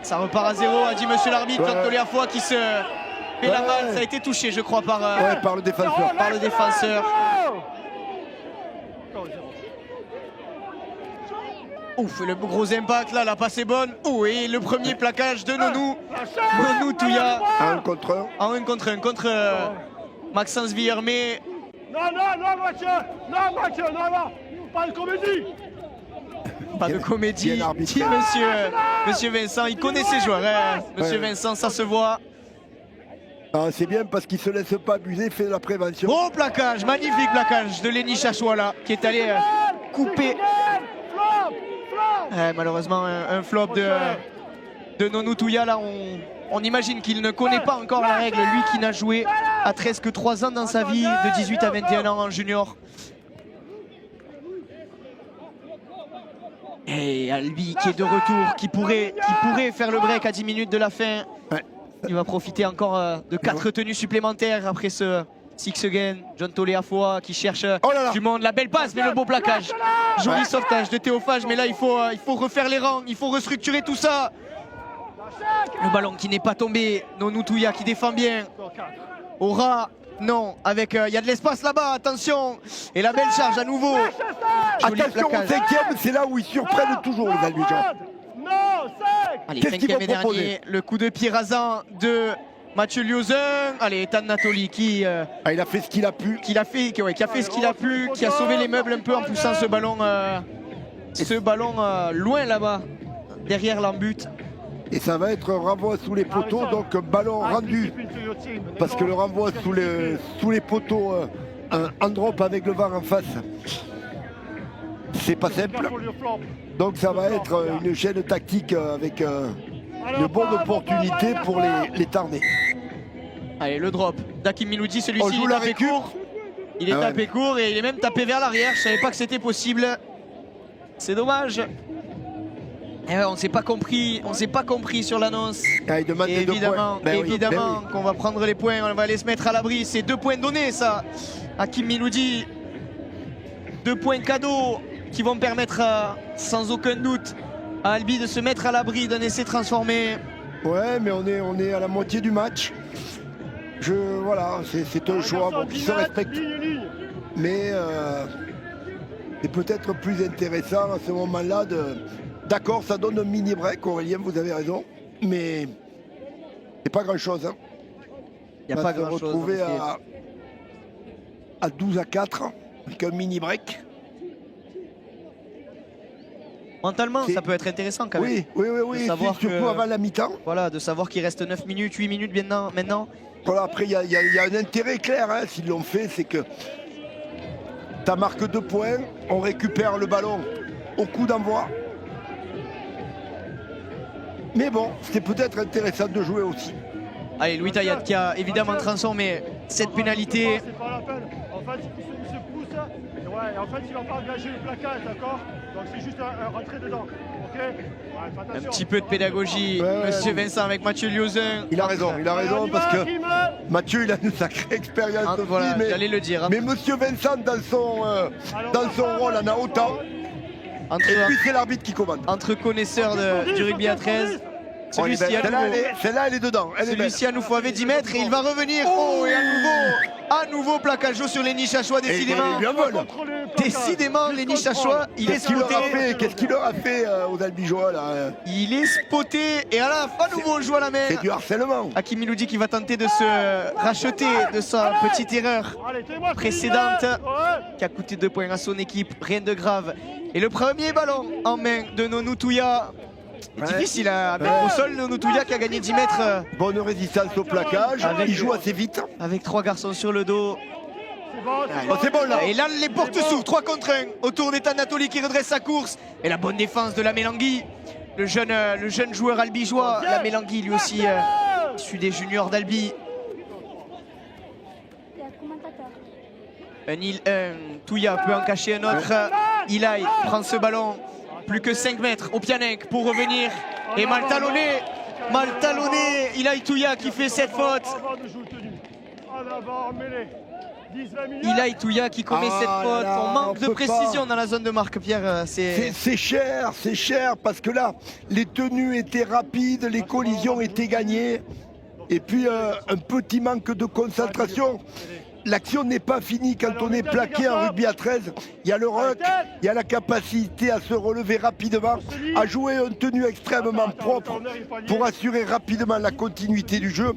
ça repart à 0, a dit monsieur l'arbitre. Toliafoy qui se fait la balle. Ça a été touché, je crois, par le défenseur. Par le défenseur. Ouf, le gros impact là, la passe est bonne. Oh, et le premier plaquage de Nonou. Nonou Touya. En 1 contre 1. En 1 contre 1 contre Maxence Villermé. Non, Mathieu. Pas de comédie. Pas de comédie, dit monsieur Vincent. Il connaît ses joueurs, hein. Monsieur Vincent, ça se voit. Ah, c'est bien parce qu'il ne se laisse pas abuser, il fait de la prévention. Bon plaquage, magnifique plaquage de Lenny Chachois là, qui est allé couper. Malheureusement, un flop de Nonou Touya là. On imagine qu'il ne connaît pas encore la règle, lui qui n'a joué à 13 que 3 ans dans sa vie, de 18 à 21 ans en junior. Et Albi qui est de retour, qui pourrait faire le break à 10 minutes de la fin. Il va profiter encore de 4 tenues supplémentaires après ce 6 again. John Toliafoy qui cherche du monde. La belle passe, mais le beau plaquage. Joli sauvetage de Théophage, mais là il faut refaire les rangs, il faut restructurer tout ça. Le ballon qui n'est pas tombé. Nonou Touya qui défend bien. Aura, non, avec il y a de l'espace là-bas, attention. Et la belle charge à nouveau. Joli attention, au plaquage. 5e, c'est là où ils surprennent toujours les Albigeois. Allez, Qu'est-ce qu'ils 5e vont et dernier, proposer? le coup de pied rasant de Mathieu Liozin. Allez, Ethan Natoli qui il a fait ce qu'il a pu. qui a fait ce qu'il a pu, qui a sauvé les meubles un peu en poussant ce ballon loin là-bas, derrière l'embut. Et ça va être un renvoi sous les poteaux, donc ballon rendu. Parce que le renvoi sous les poteaux, en drop avec le VAR en face, c'est pas simple. Donc ça va être une chaîne tactique avec de bonnes opportunités pour les Tarnais. Allez, le drop d'Hakim Miloudi, celui-ci il joue est la tapé récup. court. Il est tapé court et il est même tapé vers l'arrière. Je savais pas que c'était possible. C'est dommage. Et ouais, on s'est pas compris sur l'annonce. Il demande Et les 2 évidemment, points. évidemment qu'on va prendre les points, on va aller se mettre à l'abri. C'est 2 points donnés, ça. Hakim Miloudi. 2 points cadeaux qui vont permettre, sans aucun doute, à Albi de se mettre à l'abri d'un essai transformé. Ouais, mais on est à la moitié du match. Voilà, c'est un choix qui se respecte. Mais c'est peut-être plus intéressant à ce moment-là de... D'accord, ça donne un mini break, Aurélien, vous avez raison. Mais c'est pas grand-chose. Hein. Il n'y a pas grand-chose. On va se retrouver à 12-4 avec un mini break. Mentalement, ça peut être intéressant quand même. Oui. Savoir surtout avant la mi-temps. Voilà, de savoir qu'il reste 9 minutes, 8 minutes maintenant. Voilà, après, il y a un intérêt clair, hein, s'ils l'ont fait, c'est que tu marques 2 points, on récupère le ballon au coup d'envoi. Mais bon, c'était peut-être intéressant de jouer aussi. Allez, Louis Taillat qui a évidemment transformé cette pénalité. C'est pas la peine. En fait, il se pousse. Et en fait, il va pas engager le plaquage, d'accord? Donc c'est juste un rentrée dedans. Ok? Un petit peu de pédagogie, monsieur Vincent, avec Mathieu Liozin. Il a raison parce que Mathieu, il a une sacrée expérience aussi. Voilà, j'allais le dire. Mais monsieur Vincent, dans son rôle, en a autant. Et puis c'est l'arbitre qui commande. Entre connaisseurs du rugby à 13, celui-ci celle-là, elle est dedans. Celui-ci à nouveau avait 10 mètres et il va revenir. Oh, et à nouveau plaquage sur Lenny Chachois, décidément. Décidément, Lenny Chachois, il est spoté. Qu'est-ce qu'il leur a fait aux Albigeois là? Il est spoté et à la fin, à nouveau, on joue à la main. C'est du harcèlement. Hakim Miloudi qui va tenter de se racheter de sa petite erreur précédente qui a coûté 2 points à son équipe, rien de grave. Et le premier ballon en main de Nonou Touya. Difficile à mettre au sol, Nonou Touya qui a gagné 10 mètres. Bonne résistance au plaquage, il joue assez vite. Avec 3 garçons sur le dos. C'est bon là. Et là les portes s'ouvrent, 3 contre 1. Autour d'Ethan Natoli qui redresse sa course. Et la bonne défense de la Mélangui. Le jeune joueur albigeois, la Mélangui lui aussi issu des juniors d'Albi. Touya peut en cacher un autre. Ilaï prend ce ballon. Plus que 5 mètres au Pianec pour revenir. Et mal talonné Mal talonné, Ilaï Touya qui fait cette faute. Avant de jouer tenue. En avant, en mêlée. 10-20 minutes. Ilaï Touya qui commet Ah cette là faute. là, On manque on de peut précision pas. dans la zone de marque, Pierre. C'est cher parce que là, les tenues étaient rapides, les collisions étaient gagnées. Et puis un petit manque de concentration. L'action n'est pas finie quand on est plaqué en rugby à 13. Il y a le ruck, il y a la capacité à se relever rapidement, à jouer une tenue extrêmement propre pour assurer rapidement la continuité du jeu.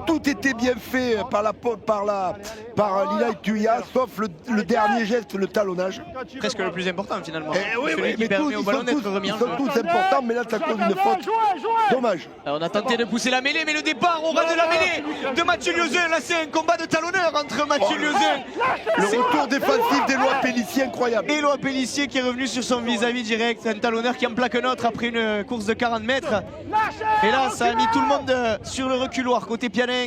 Tout était bien fait par Ilaï Touya, sauf le dernier geste, le talonnage. presque le plus important finalement. Oui, Celui qui mais permet tous, au ils ballon sont d'être remis en jeu. tous importants, mais là ça cause une faute. Dommage. Alors, on a tenté de pousser la mêlée, mais le départ au ras de la mêlée de Mathieu Liozin. Là, c'est un combat de talonneur entre Mathieu Liozin Le retour défensif d'Éloi Pellissier, incroyable. et Éloi Pellissier qui est revenu sur son vis-à-vis direct. Un talonneur qui en plaque un autre après une course de 40 mètres. Et là, ça a mis tout le monde sur le reculoir côté Pianenc.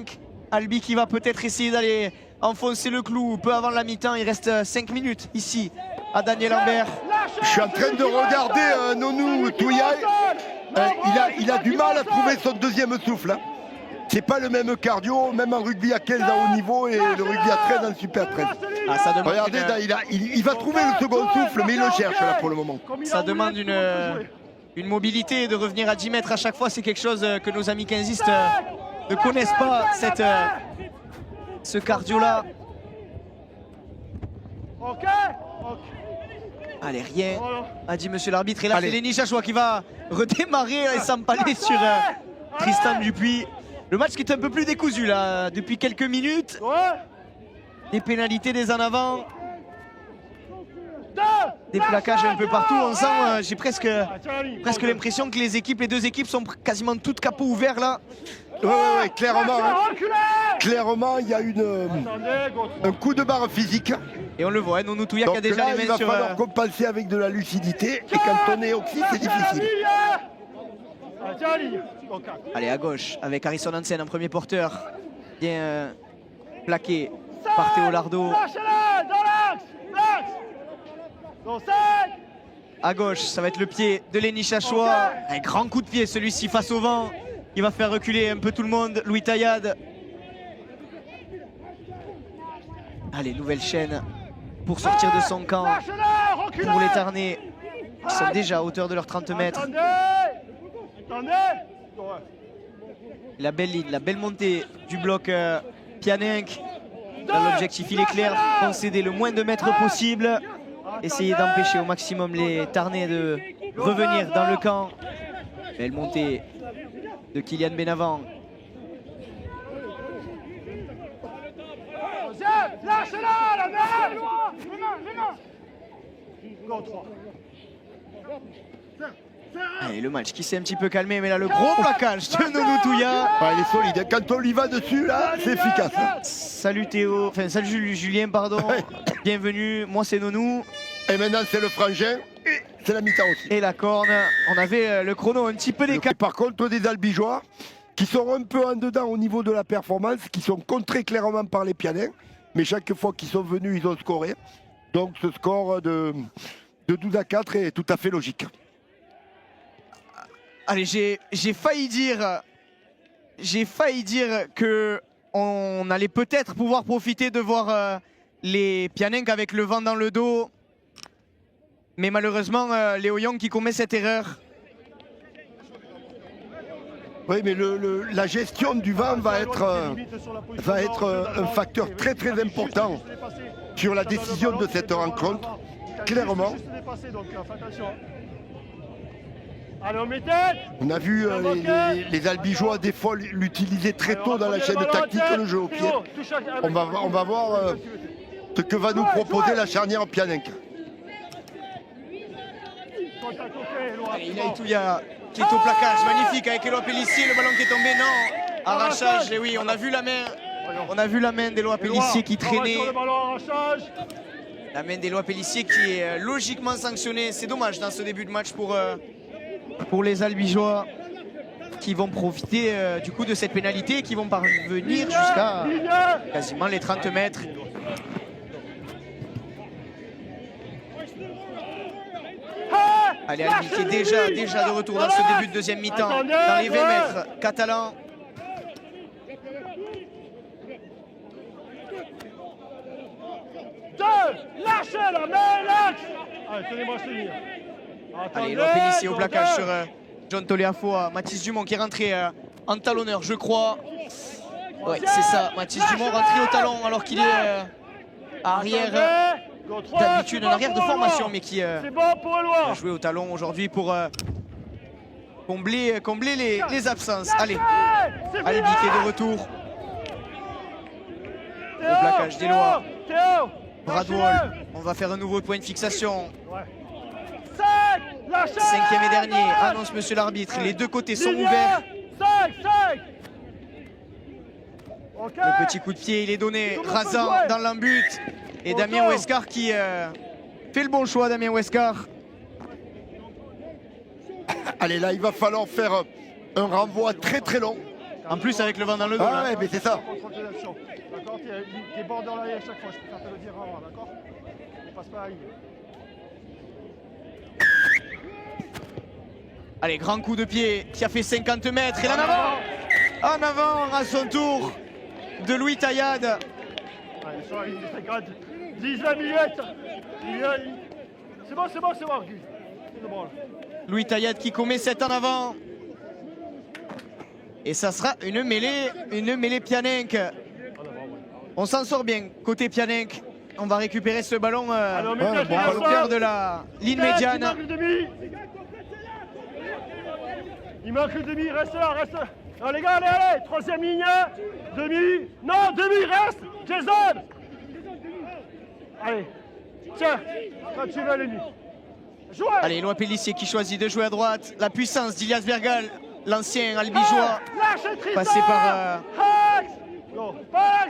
Albi qui va peut-être essayer d'aller enfoncer le clou peu avant la mi-temps. Il reste 5 minutes ici à Daniel Lambert. Je suis en train de regarder Nonou Touya. Il a du mal à trouver son deuxième souffle. Hein. C'est pas le même cardio, même en rugby à 15 à haut niveau et le rugby à 13 en super 13. Ah, ça demande Regardez, il va trouver le second souffle, mais il le cherche là pour le moment. Ça demande une mobilité de revenir à 10 mètres à chaque fois. C'est quelque chose que nos amis quinzistes ne connaissent pas, ce cardio-là. Ok. Allez, rien, Voilà. a dit monsieur l'arbitre. Et là, Allez. c'est Lenny Chachois qui va redémarrer et s'empaler sur Tristan Dupuis. Le match qui est un peu plus décousu là, depuis quelques minutes. Ouais. Des pénalités, des en avant, 2. des plaquages un peu partout. On sent, j'ai presque Presque l'impression que les deux équipes sont quasiment toutes capots ouverts là. Ouais, clairement. Hein. Clairement, il y a un coup de barre physique. Et on le voit, Nonou Touya qui Donc a déjà là, les il mains va sur... falloir compenser avec de la lucidité. Et quand on est oxy, c'est difficile. Tiens la ligne. Donc, Allez, à gauche, avec Harrison Hansen en premier porteur. Bien plaqué par Théo Lardo. lâchez-le dans l'axe. Dans 5. À gauche, ça va être le pied de Lenny Chachois. Un grand coup de pied, celui-ci face au vent. Il va faire reculer un peu tout le monde. Louis Taillade. Allez, nouvelle chaîne pour sortir de son camp. Lâchez-le, reculez. Pour les Tarnais, qui sont déjà à hauteur de leurs 30 mètres. Attendez. Ouais. La belle ligne, la belle montée du bloc Pianenc. Là, l'objectif, il est clair. Concéder le moins de mètres possible. Essayer d'empêcher au maximum les Tarnais de revenir dans le camp. Belle montée de Kylian Benavent. Lâchez-la, la main. Les mains. Go, 3. Allez, le match qui s'est un petit peu calmé, mais là le gros plaquage de Nonou Touya. Il est solide. Quand on lui va dessus, là, c'est efficace. Hein. Salut Théo, enfin salut Julien, pardon. Bienvenue, moi c'est Nonou. Et maintenant, c'est le frangin. Et c'est la mi-temps aussi. Et la corne, on avait le chrono un petit peu décalé. Par contre, des Albigeois qui sont un peu en dedans au niveau de la performance, qui sont contrés clairement par les Pianins. Mais chaque fois qu'ils sont venus, ils ont scoré. Donc ce score de 12-4 est tout à fait logique. Allez, j'ai failli dire que on allait peut-être pouvoir profiter de voir les Pianenc avec le vent dans le dos. Mais malheureusement, Léo Young qui commet cette erreur. Oui, mais la gestion du vent va être un facteur très très important sur la décision de cette rencontre, clairement. Allez, on met tête. On a vu les Albigeois des fois l'utiliser très tôt dans la chaîne tactique, le jeu au pied. On va voir ce que va nous proposer la charnière Pianenc. Ilaï Touya qui est au plaquage, magnifique avec Éloi Pellissier, le ballon qui est tombé, non, arrachage, et oui, on a vu la main d'Éloi Pellissier qui traînait. La main d'Éloi Pellissier qui est logiquement sanctionnée, c'est dommage dans ce début de match pour les Albigeois qui vont profiter du coup de cette pénalité et qui vont parvenir jusqu'à quasiment les 30 mètres. Allez, Albi qui est déjà de retour dans ce début de deuxième mi-temps, dans les 20 mètres. Catalan. Lâchez la main, lâche. Allez, tenez-moi ce ligne. Allez, Lope au plaquage sur John Toléafoa. Mathis Dumont qui est rentré en talonneur, je crois. Oui, c'est ça. Mathis Dumont rentré au talon alors qu'il est arrière. D'habitude, un arrière de formation, mais qui a joué au talon aujourd'hui pour combler les absences. Allez, Albi qui est de retour. Le plaquage d'Éloi. Bradwell, on va faire un nouveau point de fixation. 5e et dernier, annonce monsieur l'arbitre. Les deux côtés sont ouverts. Le petit coup de pied, il est donné. Razan dans l'embut. Et Damien Oueskar qui fait le bon choix, Damien Oueskar. Allez, là, il va falloir faire un renvoi très très long. En plus, avec le vent dans le dos. Ah ouais, mais c'est ça. D'accord, t'es borderline à chaque fois, je préfère te le dire avant, d'accord? On passe pas à la ligne. Allez, grand coup de pied qui a fait 50 mètres. Et en avant à son tour de Louis Taillade. Allez, sur la ligne de 50, 19 minutes. C'est bon, Guy. C'est bon. Louis Taillade qui commet 7 en avant. Et ça sera une mêlée Pianenc. On s'en sort bien côté Pianenc. On va récupérer ce ballon au cœur de la ligne médiane. Il manque le demi, reste là. Non les gars, allez, troisième ligne, demi, reste, Jason. Allez, tiens, quand tu veux l'ennemi. Jouez. Allez, Éloi Pellissier qui choisit de jouer à droite. La puissance d'Ilias Bergal, l'ancien albigeois, passé par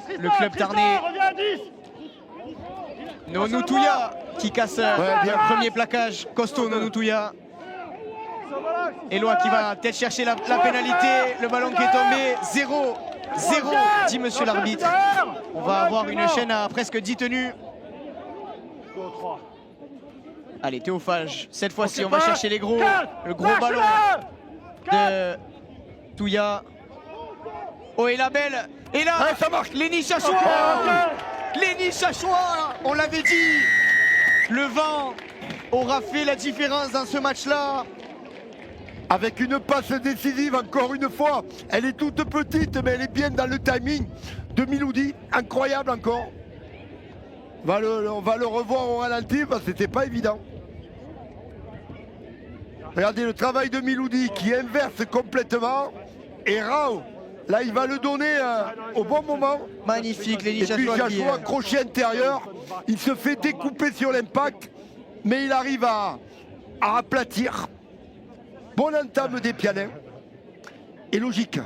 le club tarnais. Nonoutouya qui casse le premier plaquage, costaud Nonoutouya. Éloi qui va peut-être chercher la pénalité, le ballon qui est tombé, 0, dit monsieur l'arbitre. On va avoir une chaîne à presque 10 tenues. Allez, Théophage, cette fois-ci on va chercher le gros ballon de Touya. Oh, et la belle, et là, ça marque. Léni Chachois, on l'avait dit, le vent aura fait la différence dans ce match-là. Avec une passe décisive, encore une fois. Elle est toute petite, mais elle est bien dans le timing de Miloudi. Incroyable encore. On va le revoir au ralenti parce que c'était pas évident. Regardez le travail de Miloudi qui inverse complètement. Et Rao, là il va le donner au bon moment. Magnifique, Léni Et puis Chachois qui... Chachois, crochet intérieur. Il se fait découper sur l'impact, mais il arrive à aplatir. Bonne entame des Pianins. Et logique.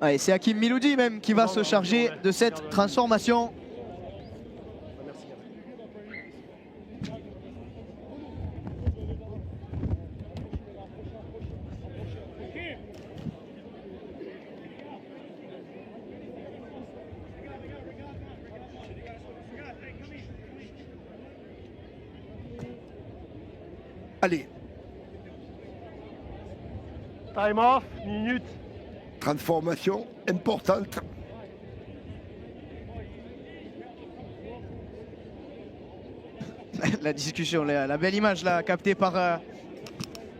Allez, c'est Hakim Miloudi même qui va se charger de cette transformation. Allez. Time off, minute. Transformation importante. La discussion, la belle image là, captée par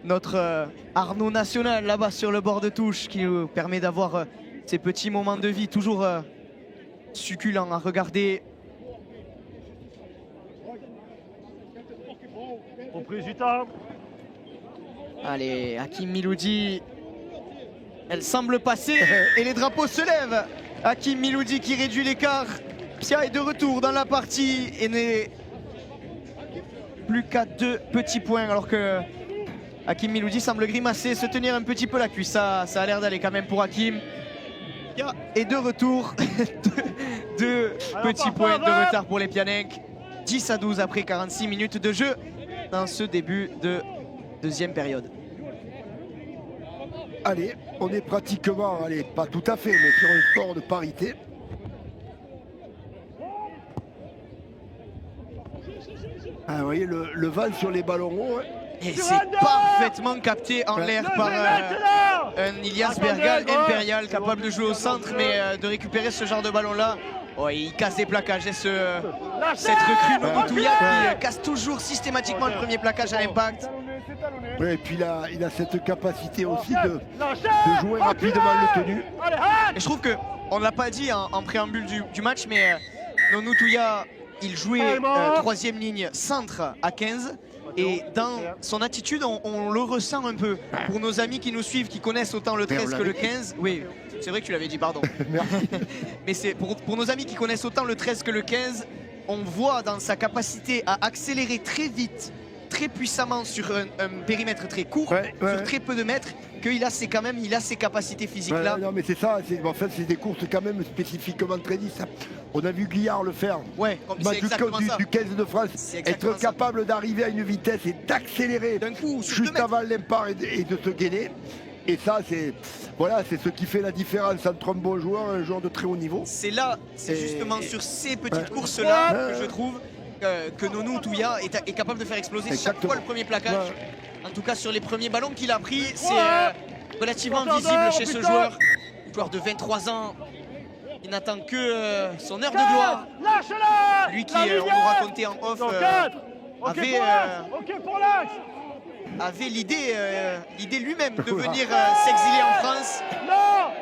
notre Arnaud National là-bas sur le bord de touche qui nous permet d'avoir ces petits moments de vie toujours succulents à regarder. Reprise du temps. Allez, Hakim Miloudi, elle semble passer et les drapeaux se lèvent. Hakim Miloudi qui réduit l'écart. Pia est de retour dans la partie et n'est plus qu'à 2 petits points alors que Hakim Miloudi semble grimacer, se tenir un petit peu la cuisse. Ça a l'air d'aller quand même pour Hakim. Pia est de retour. Deux petits points de retard pour les Pianenc. 10-12 après 46 minutes de jeu dans ce début de deuxième période. Allez, on est pratiquement, allez, pas tout à fait, mais sur un score de parité. Ah, vous voyez, le vent sur les ballons hauts, hein, Et c'est parfaitement capté en l'air par un Ilias Bergal impérial capable de jouer au centre, mais de récupérer ce genre de ballon-là. Oh, il casse des plaquages. Cette recrue Nobutuya qui casse toujours systématiquement le premier plaquage à l'impact. Ouais, et puis il a cette capacité aussi de jouer rapidement le tenu. Et je trouve qu'on ne l'a pas dit en préambule du match, mais Nobutuya, il jouait troisième ligne centre à 15. Et dans son attitude, on le ressent un peu. Pour nos amis qui nous suivent, qui connaissent autant le 13 que le 15. Oui, c'est vrai que tu l'avais dit, pardon. Mais c'est pour nos amis qui connaissent autant le 13 que le 15, on voit dans sa capacité à accélérer très vite, très puissamment sur un périmètre très court, sur très peu de mètres, qu'il a ses capacités physiques là. Non mais c'est ça, en fait c'est des courses quand même spécifiquement très lisses. On a vu Guillard le faire. Ouais, c'est exactement ça. Du 15 de France, être capable d'arriver à une vitesse et d'accélérer d'un coup juste avant l'impact et de se gainer. Et ça, c'est ce qui fait la différence entre un bon joueur et un joueur de très haut niveau. C'est justement sur ces petites courses-là que je trouve que Nobutuya est capable de faire exploser chaque fois le premier plaquage. En tout cas, sur les premiers ballons qu'il a pris, c'est relativement visible chez ce joueur. Joueur de 23 ans, il n'attend que son heure de gloire. Lui qui, on nous racontait en off, avait l'idée lui-même de venir s'exiler en France,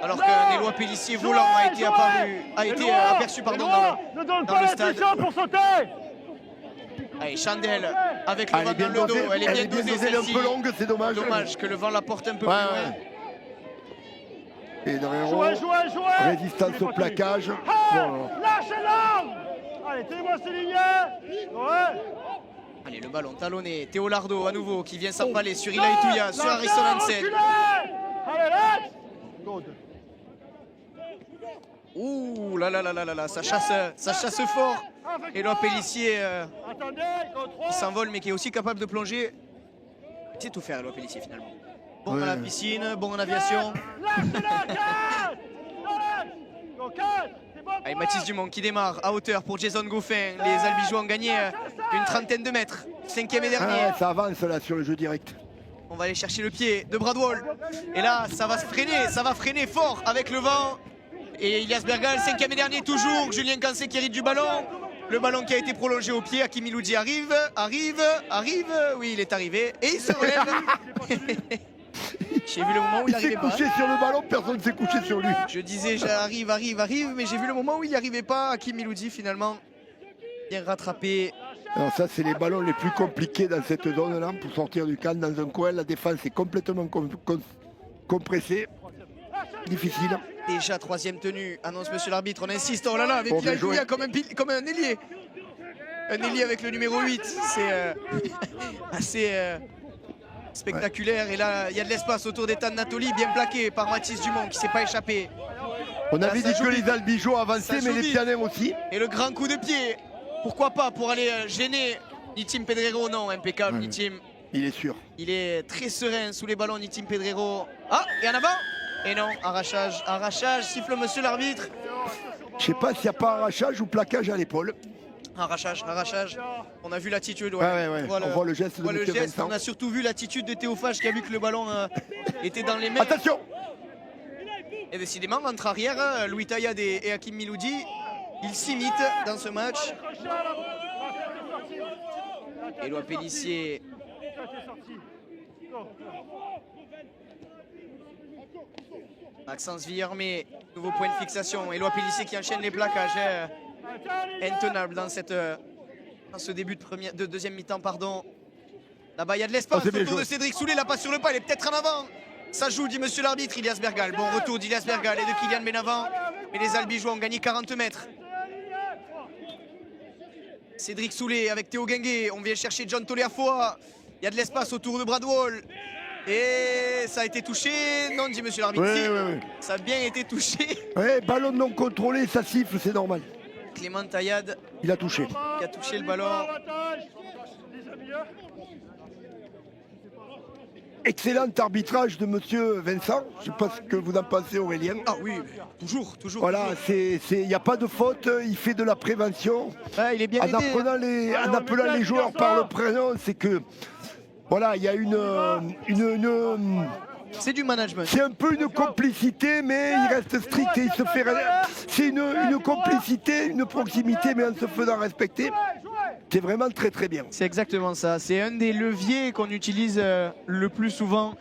alors qu'un Éloi Pélissier volant a été aperçu dans le stade. Allez, Chandel avec le vent dans le dos, elle est bien dosée celle-ci. Un peu longue, c'est dommage. Dommage que le vent la porte un peu plus loin. Et Drero, résistance au plaquage. Allez, tenez-moi ces lignes. Allez, le ballon talonné, Théo Lardo à nouveau qui vient s'empaler sur Ilaï Touya, sur Harrison Hansen. Ouh là là là là là, ça chasse fort. Éloi Pélissier qui s'envole mais qui est aussi capable de plonger. Il sait tout faire, Éloi Pélissier finalement. Bon à la piscine, bon en aviation. Allez, Mathis Dumont qui démarre à hauteur pour Jason Goffin. Les Albigeois ont gagné une trentaine de mètres. 5e et dernier. Ça avance là sur le jeu direct. On va aller chercher le pied de Bradwell. Et là, ça va freiner fort avec le vent. Et Ilias Bergal, 5e et dernier toujours. Julien Cancé qui hérite du ballon. Le ballon qui a été prolongé au pied. Hakim Miloudi arrive. Oui, il est arrivé. Et il se relève. J'ai vu le moment où il n'arrivait pas. Il s'est couché sur le ballon, personne ne s'est couché sur lui. Je disais, j'arrive, mais j'ai vu le moment où il n'y arrivait pas. Hakim Miloudi finalement bien rattrapé. Alors ça, c'est les ballons les plus compliqués dans cette zone-là pour sortir du camp dans un coin. La défense est complètement compressée. Difficile. Déjà 3e tenue, annonce monsieur l'arbitre, on insiste. Oh là là, avec Ilaï Touya comme un ailier. Un ailier avec le numéro 8. C'est assez spectaculaire. Et là, il y a de l'espace autour d'Ethan Natoli, bien plaqué par Mathis Dumont qui ne s'est pas échappé. On avait dit que les Albigeois avançaient, mais les Pianins aussi. Et le grand coup de pied, pourquoi pas, pour aller gêner Nitim Pedrero. Non, impeccable, Nitim. Il est sûr. Il est très serein sous les ballons, Nitim Pedrero. Ah, et en avant. Et non, arrachage, siffle monsieur l'arbitre. Je sais pas s'il n'y a pas arrachage ou plaquage à l'épaule. Arrachage. On a vu l'attitude. On voit le geste de monsieur Vincent. On a surtout vu l'attitude de Théophage qui a vu que le ballon était dans les mains. Attention. Et décidément, entre arrière, Louis Tayad et Hakim Miloudi, ils s'imitent dans ce match. Éloi Pélissier. Maxence Villermé, nouveau point de fixation. Éloi Pélissier qui enchaîne les plaquages. Intenable dans ce début de deuxième mi-temps. Là-bas, il y a de l'espace autour de Cédric Soulet. La passe sur le pas, il est peut-être en avant. Ça joue, dit monsieur l'arbitre, Ilias Bergal. Bon retour d'Ilias Bergal et de Kylian Benavent. Mais les Albigeois ont gagné 40 mètres. Cédric Soulet avec Théo Guinguet. On vient chercher John Toléafoa. Il y a de l'espace autour de Bradwell. Et ça a été touché. Non, dit monsieur l'arbitre. Oui. Ça a bien été touché. Oui, ballon non contrôlé, ça siffle, c'est normal. Clément Tayad. Il a touché. Qui a touché le ballon. Excellent arbitrage de monsieur Vincent. Je ne sais pas ce que vous en pensez, Aurélien. Ah oui, toujours. Voilà, il n'y a pas de faute, il fait de la prévention. Ouais, il est bien en appelant les joueurs par le prénom, c'est que Voilà, il y a C'est du management. c'est un peu une complicité, mais il reste strict et il se fait. C'est une complicité, une proximité, mais en se faisant respecter. C'est vraiment très très bien. C'est exactement ça. C'est un des leviers qu'on utilise le plus souvent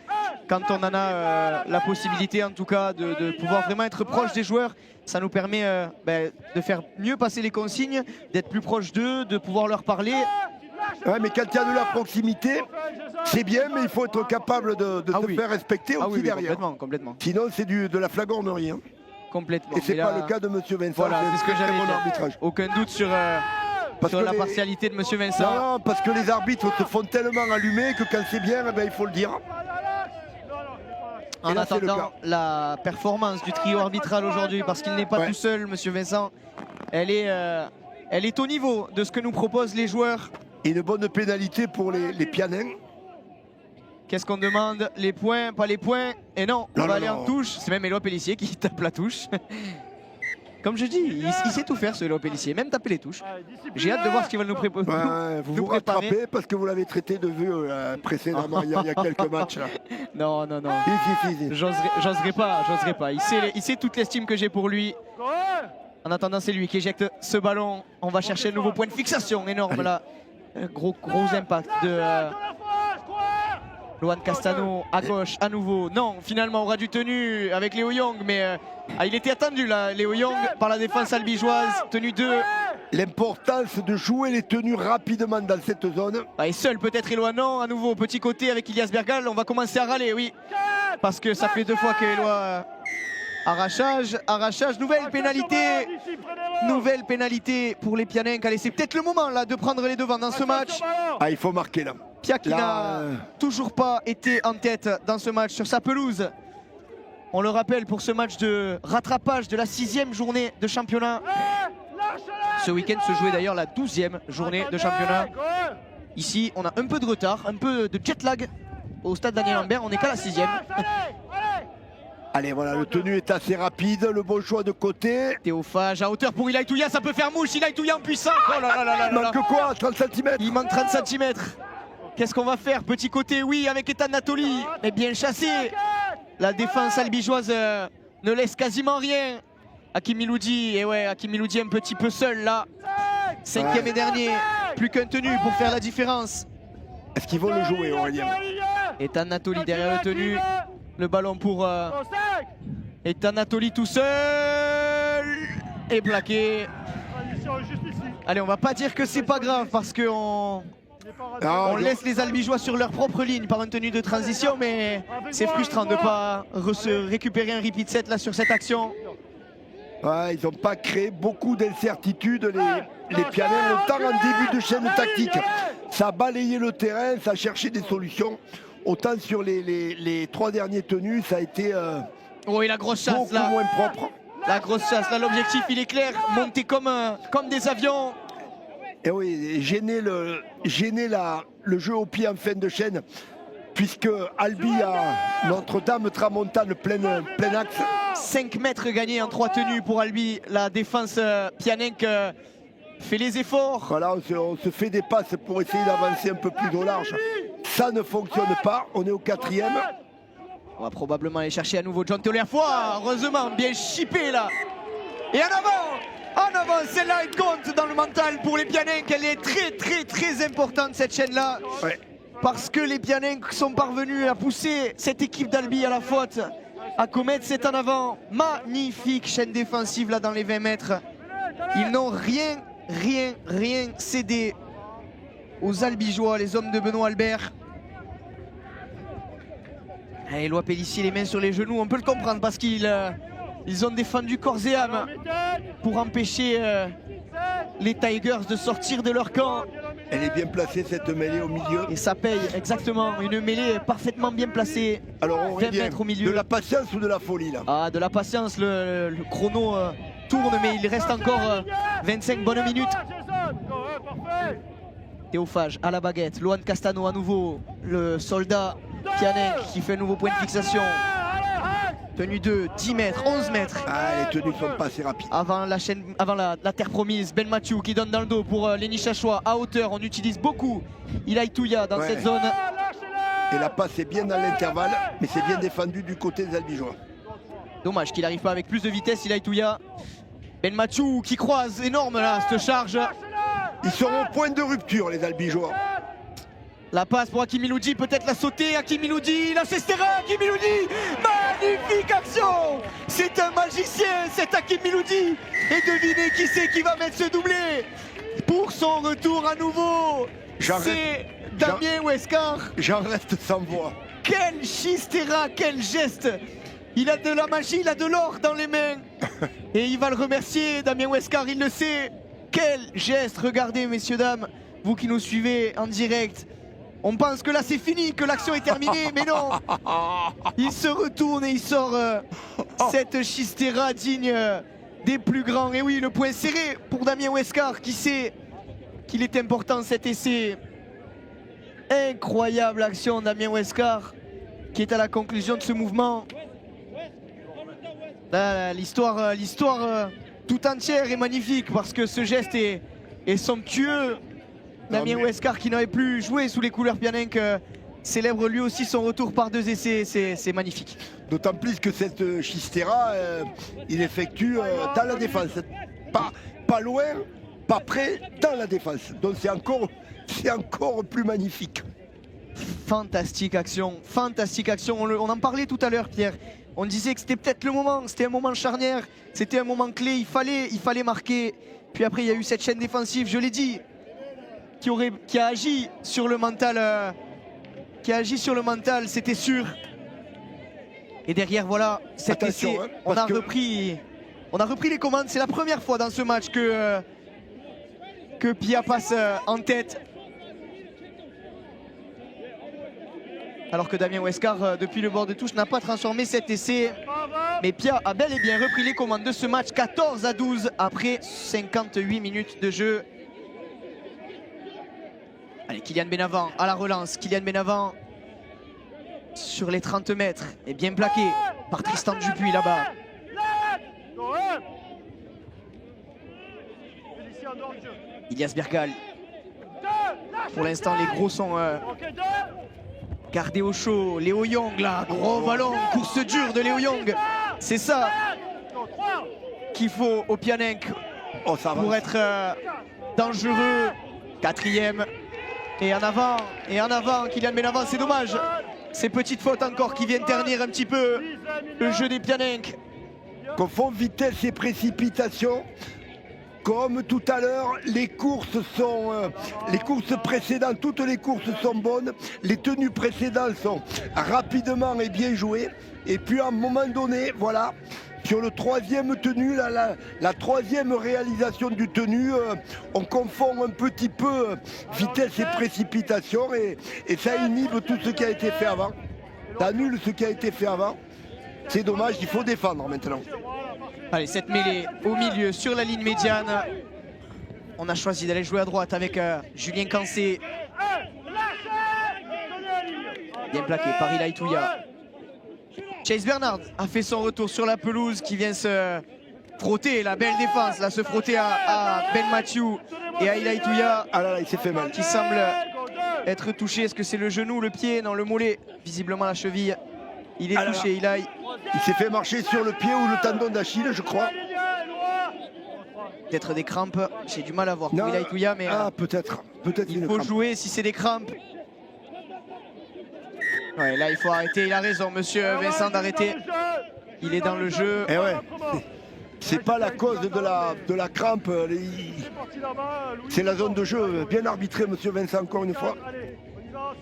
quand on en a la possibilité, en tout cas, de pouvoir vraiment être proche des joueurs. Ça nous permet de faire mieux passer les consignes, d'être plus proche d'eux, de pouvoir leur parler. Ouais, mais quand il y a de la proximité, c'est bien, mais il faut être capable de se faire respecter aussi derrière. Complètement. Sinon, c'est de la flagornerie. Hein. Complètement. Et c'est Mais pas là, le cas de M. Vincent. Voilà, c'est ce que très j'avais bon dit. arbitrage. Aucun doute sur la partialité de M. Vincent. Non, parce que les arbitres se font tellement allumer que quand c'est bien, il faut le dire. En Et là, c'est le attendant, cas. la performance du trio arbitral aujourd'hui, parce qu'il n'est pas tout seul, M. Vincent, elle est au niveau de ce que nous proposent les joueurs. Et une bonne pénalité pour les Pianins. Qu'est-ce qu'on demande? Les points, pas les points? Et non, on va aller en touche. C'est même Éloi Pellissier qui tape la touche. Comme je dis, il sait tout faire ce Éloi Pellissier, même taper les touches. J'ai hâte de voir ce qu'il va nous préparer. Vous vous rattrapez parce que vous l'avez traité de vieux précédemment, il y a quelques matchs. Là. Non. Si. J'oserais pas. Il sait toute l'estime que j'ai pour lui. En attendant, c'est lui qui éjecte ce ballon. On va chercher un nouveau point de fixation énorme là. Gros impact de Loan Castano à gauche à nouveau. Non, finalement, aura du tenu avec Léo Young, mais il était attendu là, Léo Young, par la défense albigeoise. Tenue 2. L'importance de jouer les tenues rapidement dans cette zone. Et seul peut-être Éloi, non, à nouveau, petit côté avec Ilias Bergal. On va commencer à râler, oui. Parce que ça fait 2 fois que Éloi... Arrachage, nouvelle pénalité pour les Pianins. Allez, c'est peut-être le moment là de prendre les devants dans ce match. Ah, il faut marquer là. Pia qui n'a toujours pas été en tête dans ce match sur sa pelouse. On le rappelle pour ce match de rattrapage de la 6e journée de championnat. Ce week-end se jouait d'ailleurs la 12e journée de championnat. Ici, on a un peu de retard, un peu de jet lag au stade Daniel Lambert. On n'est qu'à la 6e. Allez, voilà, le tenu est assez rapide, le bon choix de côté. Théophage à hauteur pour Ilaï Touya, ça peut faire mouche. Ilaï Touya en puissance. Oh là là là là Il là. manque quoi, 30 cm? Il manque 30 cm. Qu'est-ce qu'on va faire? Petit côté, oui, avec Ethan Natoli. Mais bien chassé. La défense albigeoise ne laisse quasiment rien. Hakim Miloudi, et ouais, Hakim Miloudi un petit peu seul là. 5e et dernier. Plus qu'un tenu pour faire la différence. Est-ce qu'ils vont le jouer, Aurélien? Ethan Natoli derrière le tenu. Le ballon pour Ethan Natoli tout seul. Et plaqué. Allez, on va pas dire que c'est pas grave parce qu'on laisse les Albigeois sur leur propre ligne par une tenue de transition, mais c'est frustrant de ne pas récupérer un repeat set là sur cette action. Ouais, ils n'ont pas créé beaucoup d'incertitudes, les Pianins, autant en début de chaîne tactique. Ça a balayé le terrain, ça a cherché des solutions. Autant sur les 3 derniers tenus, ça a été oh, et la grosse chasse beaucoup là. moins propre. La grosse chasse là, l'objectif il est clair, monter comme des avions. Et oui, gêner le jeu au pied en fin de chaîne, puisque Albi a Notre-Dame Tramontane plein axe. 5 mètres gagnés en 3 tenues pour Albi. La défense Pianenc fait les efforts. Voilà, on se fait des passes pour essayer d'avancer un peu plus au large. Ça ne fonctionne pas, on est au 4e. On va probablement aller chercher à nouveau John Théophage. Heureusement, bien chippé là. Et en avant, celle-là elle compte dans le mental pour les Pianenc. Elle est très importante cette chaîne-là. Ouais. Parce que les Pianenc sont parvenus à pousser cette équipe d'Albi à la faute, à commettre cet en avant. Magnifique chaîne défensive là dans les 20 mètres. Ils n'ont rien cédé aux Albigeois, les hommes de Benoît Albert. Et Éloi Pellissier les mains sur les genoux, on peut le comprendre parce qu'ils ont défendu corps et âme pour empêcher les Tigers de sortir de leur camp. Elle est bien placée cette mêlée au milieu. Et ça paye, exactement, une mêlée parfaitement bien placée. Alors on 20 mètres au milieu. de la patience ou de la folie là? Ah, de la patience, le chrono tourne, mais il reste encore 25 bonnes minutes. Théophage à la baguette, Loan Castano à nouveau, le soldat Pianenc qui fait un nouveau point de fixation. Tenue 2, 10 mètres, 11 mètres. Ah, les tenues sont pas assez rapides. Avant la terre promise, Ben Mathieu qui donne dans le dos pour Lenny Chachois à hauteur. On utilise beaucoup Ilaï Touya dans cette zone. Et la passe est bien dans l'intervalle, mais c'est bien défendu du côté des Albigeois. Dommage qu'il n'arrive pas avec plus de vitesse, Ilaï Touya. Ben Mathieu qui croise énorme là, cette charge. Ils seront au point de rupture, les Albigeois. La passe pour Hakim Miloudi, peut-être la sauter, Hakim Miloudi, la Cestera, Hakim Miloudi. Magnifique action. C'est un magicien, cet Hakim Miloudi. Et devinez qui c'est qui va mettre ce doublé pour son retour à nouveau. C'est Damien Westcar. J'en reste sans voix. Quel chistera, quel geste. Il a de la magie, il a de l'or dans les mains. Et il va le remercier, Damien Westcar, il le sait. Quel geste, regardez messieurs, dames, vous qui nous suivez en direct. On pense que là c'est fini, que l'action est terminée, mais non. Il se retourne et il sort cette chistera digne des plus grands. Et oui, le point serré pour Damien Westcar qui sait qu'il est important cet essai. Incroyable action, Damien Westcar qui est à la conclusion de ce mouvement. Là, l'histoire tout entière est magnifique parce que ce geste est somptueux. Damien Westcar qui n'avait plus joué sous les couleurs Pianenc célèbre lui aussi son retour par 2 essais, c'est magnifique. D'autant plus que cette chistera, il effectue dans la défense. Pas loin, pas près, dans la défense. Donc c'est encore plus magnifique. Fantastique action, fantastique action. On en parlait tout à l'heure, Pierre. On disait que c'était peut-être le moment, c'était un moment charnière, c'était un moment clé, il fallait marquer. Puis après il y a eu cette chaîne défensive, je l'ai dit, qui a agi sur le mental, c'était sûr. Et derrière voilà, cet essai, on a repris les commandes. C'est la première fois dans ce match que Pia passe en tête. Alors que Damien Westcar, depuis le bord de touche, n'a pas transformé cet essai. Mais Pia a bel et bien repris les commandes de ce match, 14-12 après 58 minutes de jeu. Allez, Kylian Benavent à la relance. Kylian Benavent sur les 30 mètres est bien plaqué par Tristan Dupuis là-bas. Ilias Bergal. Pour l'instant, les gros sont gardés au chaud. Léo Young là, gros ballon, course dure de Léo Young. C'est ça qu'il faut au Pianenc pour être dangereux. 4e. Et en avant, Kylian Benavent, c'est dommage. Ces petites fautes encore qui viennent ternir un petit peu le jeu des Pianenc. Confond vitesse et précipitation. Comme tout à l'heure, les courses précédentes, toutes les courses sont bonnes. Les tenues précédentes sont rapidement et bien jouées. Et puis à un moment donné, voilà, sur le 3e tenu, la 3e réalisation du tenu, on confond un petit peu vitesse et précipitation et ça inhibe tout ce qui a été fait avant. Ça annule ce qui a été fait avant. C'est dommage, il faut défendre maintenant. Allez, cette mêlée au milieu sur la ligne médiane. On a choisi d'aller jouer à droite avec Julien Cancé. Bien plaqué par Ilaï Touya. Chase Bernard a fait son retour sur la pelouse qui vient se frotter, la belle défense, là, se frotter à Ben Mathieu et à Ilaï Touya. Ah là là, il s'est fait mal. Qui semble être touché. Est-ce que c'est le genou, le pied? Non, le mollet. Visiblement la cheville. Il est touché, Ilaï. Il s'est fait marcher sur le pied ou le tendon d'Achille, je crois. Peut-être des crampes. J'ai du mal à voir pour Ilaï Touya, mais peut-être il faut jouer si c'est des crampes. Ouais, là il faut arrêter, il a raison monsieur Vincent d'arrêter. Il est dans le jeu. Et ouais. C'est pas la cause de la crampe. C'est la zone de jeu bien arbitrée, monsieur Vincent, encore une fois.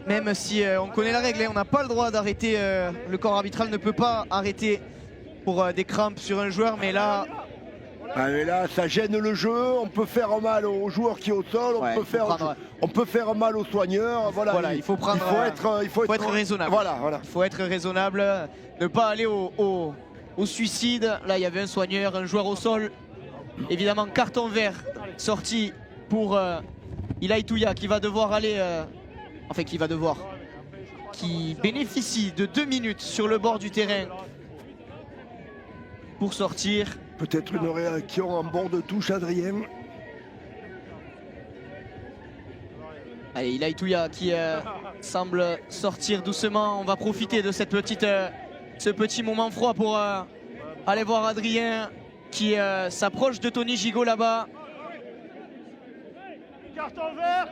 Même si on connaît la règle, on n'a pas le droit d'arrêter. Le corps arbitral ne peut pas arrêter pour des crampes sur un joueur, mais là... Ah, mais là, ça gêne le jeu, on peut faire mal aux joueurs qui sont au sol, on peut faire mal aux soigneurs. Voilà, il faut être raisonnable. Voilà. Il faut être raisonnable, ne pas aller au suicide. Là, il y avait un soigneur, un joueur au sol. Évidemment, carton vert sorti pour Ilaï Touya qui va devoir aller... qui bénéficie de 2 minutes sur le bord du terrain pour sortir. Peut-être une réaction en bord de touche, Adrien. Allez, Ilaï Touya qui semble sortir doucement. On va profiter de cette ce petit moment froid pour aller voir Adrien qui s'approche de Tony Gigot là-bas. Carton vert.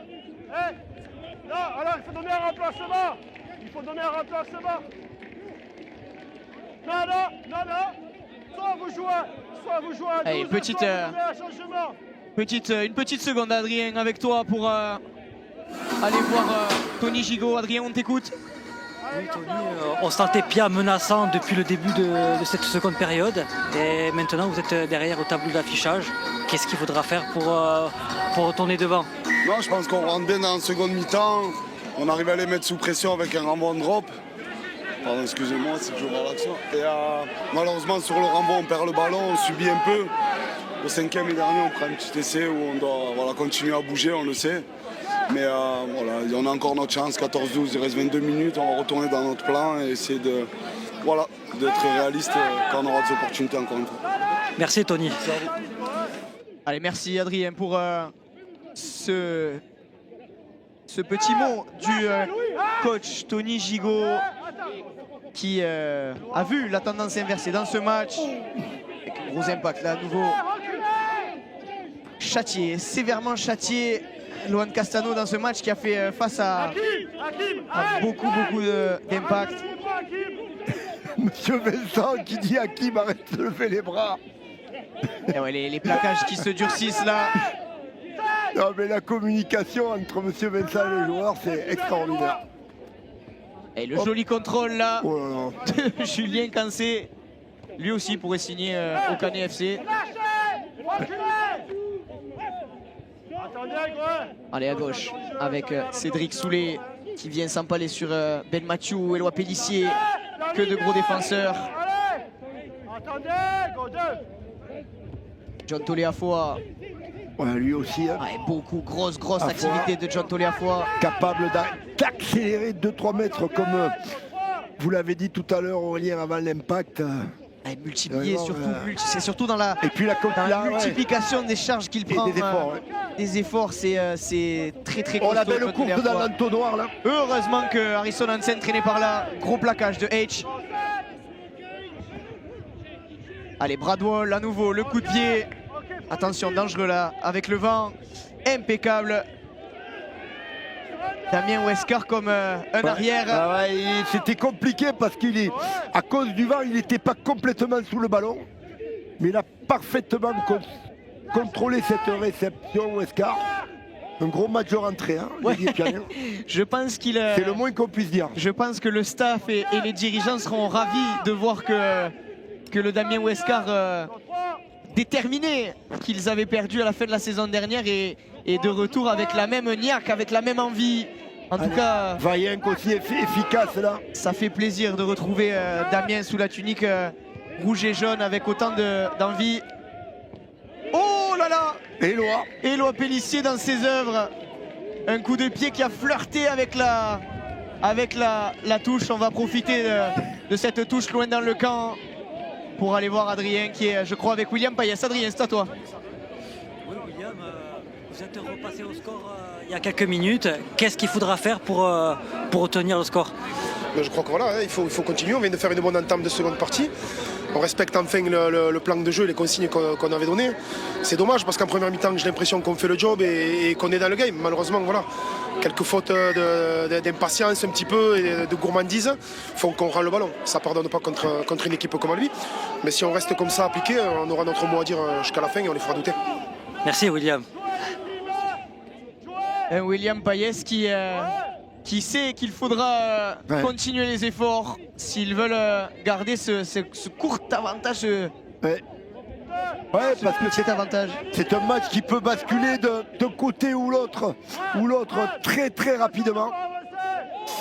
Non, alors il faut donner un remplacement. Il faut donner un remplacement. Non. Soit vous jouez à 12, Allez, soit vous donnez un changement. Une petite seconde, Adrien, avec toi pour aller voir Tony Gigot. Adrien, on t'écoute. Oui, Tony, on sentait Pia menaçant depuis le début de cette seconde période. Et maintenant, vous êtes derrière au tableau d'affichage. Qu'est-ce qu'il faudra faire pour retourner devant? Non, je pense qu'on rentre bien dans la seconde mi-temps. On arrive à les mettre sous pression avec un renvoi en drop. Pardon, excusez-moi, c'est que je vois l'action. Et malheureusement, sur le renvoi, on perd le ballon, on subit un peu. Au 5e et dernier, on prend un petit essai où on doit continuer à bouger, on le sait. Mais on a encore notre chance, 14-12, il reste 22 minutes, on va retourner dans notre plan et essayer d'être réaliste quand on aura des opportunités encore une fois. Merci Tony. Allez, merci Adrien pour ce petit mot du coach Tony Gigot qui a vu la tendance inversée dans ce match. Avec un gros impact là, à nouveau châtié, sévèrement châtié. Loan Castano dans ce match qui a fait face à beaucoup d'impact. Monsieur Vincent qui dit à Hakim arrête de lever les bras. Et ouais, les plaquages qui se durcissent là. Non mais la communication entre Monsieur Vincent et le joueur, c'est extraordinaire. Et le joli contrôle là Oh là là. de Julien Cancé. Lui aussi pourrait signer au Canet FC. Allez, à gauche avec Cédric Soulet qui vient s'empaler sur Ben Mathieu, Éloi Pellissier. Que de gros défenseurs. John Toléafoa. Ouais, lui aussi. Hein. Ouais, beaucoup, grosse activité de John Toléafoa. Capable d'accélérer 2-3 mètres comme vous l'avez dit tout à l'heure, Aurélien, avant l'impact. Multiplié, c'est surtout dans la, multiplication des charges qu'il prend. Des efforts, c'est très costaud. On a belle course dans l'entonnoir là. Heureusement que Harrison Hansen traîné par là. Gros plaquage de H. Allez, Bradwell à nouveau, le coup de pied. Attention, dangereux là, avec le vent. Impeccable. Damien Westcar comme un arrière. Ah ouais, c'était compliqué parce qu'il est, à cause du vent, il n'était pas complètement sous le ballon. Mais il a parfaitement contrôlé cette réception, Westcar. Un gros match de rentrée, hein, Ouais. Je pense qu'il c'est le moins qu'on puisse dire. Je pense que le staff et les dirigeants seront ravis de voir que le Damien Westcar déterminé qu'ils avaient perdu à la fin de la saison dernière et de retour avec la même niaque, avec la même envie. En tout cas, Vaillanc aussi efficace là. Ça fait plaisir de retrouver Damien sous la tunique rouge et jaune avec autant d'envie. Oh là là! Éloi Pellissier dans ses œuvres. Un coup de pied qui a flirté avec la touche. On va profiter de cette touche loin dans le camp pour aller voir Adrien qui est, je crois, avec William Payès. Adrien, c'est à toi. Oui, William, vous êtes repassé au score il y a quelques minutes. Qu'est-ce qu'il faudra faire pour retenir le score? Je crois que voilà, il faut continuer. On vient de faire une bonne entame de seconde partie. On respecte enfin le plan de jeu et les consignes qu'on avait données. C'est dommage parce qu'en première mi-temps, j'ai l'impression qu'on fait le job et qu'on est dans le game. Malheureusement, voilà, quelques fautes d'impatience un petit peu et de gourmandise font qu'on rend le ballon. Ça ne pardonne pas contre une équipe comme lui. Mais si on reste comme ça appliqué, on aura notre mot à dire jusqu'à la fin et on les fera douter. Merci William. Un William Payès qui sait qu'il faudra continuer les efforts s'ils veulent garder ce court avantage. Ouais, parce que cet avantage. C'est un match qui peut basculer d'un côté ou l'autre très rapidement.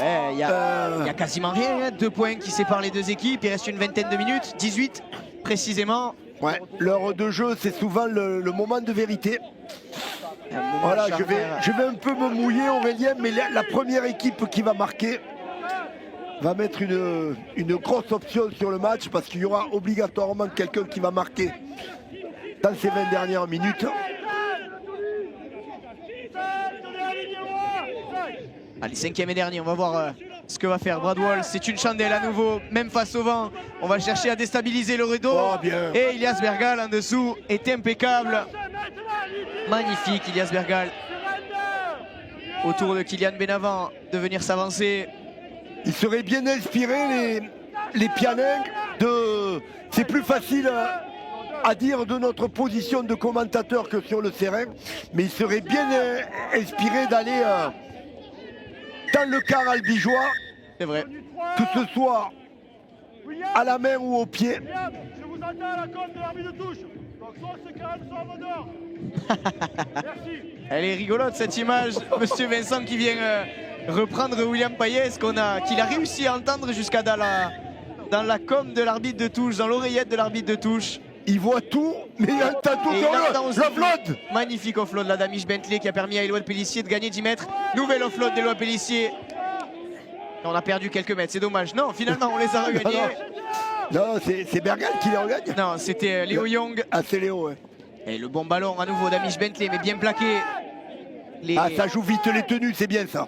Il y a quasiment rien, 2 points qui séparent les deux équipes, il reste une vingtaine de minutes, 18 précisément. Ouais, l'heure de jeu, c'est souvent le moment de vérité. Voilà, je vais un peu me mouiller, Aurélien, mais la première équipe qui va marquer va mettre une grosse option sur le match parce qu'il y aura obligatoirement quelqu'un qui va marquer dans ces 20 dernières minutes. Allez, Allez, 5e et dernier, on va voir ce que va faire Bradwell. C'est une chandelle à nouveau, même face au vent. On va chercher à déstabiliser le rideau. Oh, bien. Et Ilias Bergal en dessous est impeccable. Magnifique, Ilias Bergal. Autour de Kylian Benavent de venir s'avancer. Il serait bien inspiré les Pianins de... C'est plus facile à dire de notre position de commentateur que sur le terrain, mais il serait bien inspiré d'aller dans le quart albigeois. C'est vrai. Que ce soit à la main ou au pied. Je vous attends à la com de l'arbitre de touche. Donc soit c'est calme, soit en dehors. Merci. Elle est rigolote cette image. Monsieur Vincent qui vient reprendre William Payet, qu'il a réussi à entendre jusqu'à dans la com de l'arbitre de touche, dans l'oreillette de l'arbitre de touche. Il voit tout, mais il entend tout. Et il entend aussi l'offload. Magnifique offload là d'Amish Bentley qui a permis à Éloi Pellissier de gagner 10 mètres. Nouvelle offload d'Éloi Pellissier. On a perdu quelques mètres, c'est dommage. Non, finalement on les a regagnés. Non, c'est Bergal qui les regagne. Non, c'était Léo Young. Ah, c'est Léo, ouais. Et le bon ballon à nouveau d'Amish Bentley, mais bien plaqué. Ah, ça joue vite les tenues, c'est bien ça.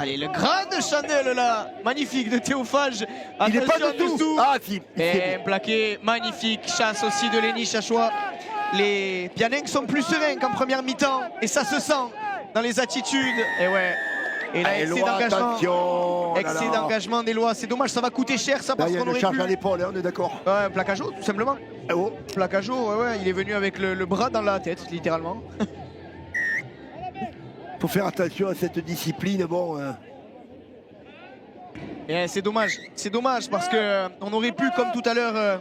Allez, le grand de chandelle là, magnifique de Théophage. Il n'est pas Attention dessous. dessous. Ah, si. Et plaqué, magnifique. Chasse aussi de Lenny Chachois. Les Pianins sont plus sereins qu'en première mi-temps. Et ça se sent dans les attitudes. Et ouais. Et là, excès d'engagement. Excès d'engagement des Lois. C'est dommage, ça va coûter cher ça parce il y a qu'on une aurait charge pu. à l'épaule, hein, on est d'accord. Ouais, plaquage haut, tout simplement. Oh. Plaquage haut, ouais, il est venu avec le bras dans la tête, littéralement. Faut faire attention à cette discipline, bon. Et c'est dommage parce que on aurait pu, comme tout à l'heure,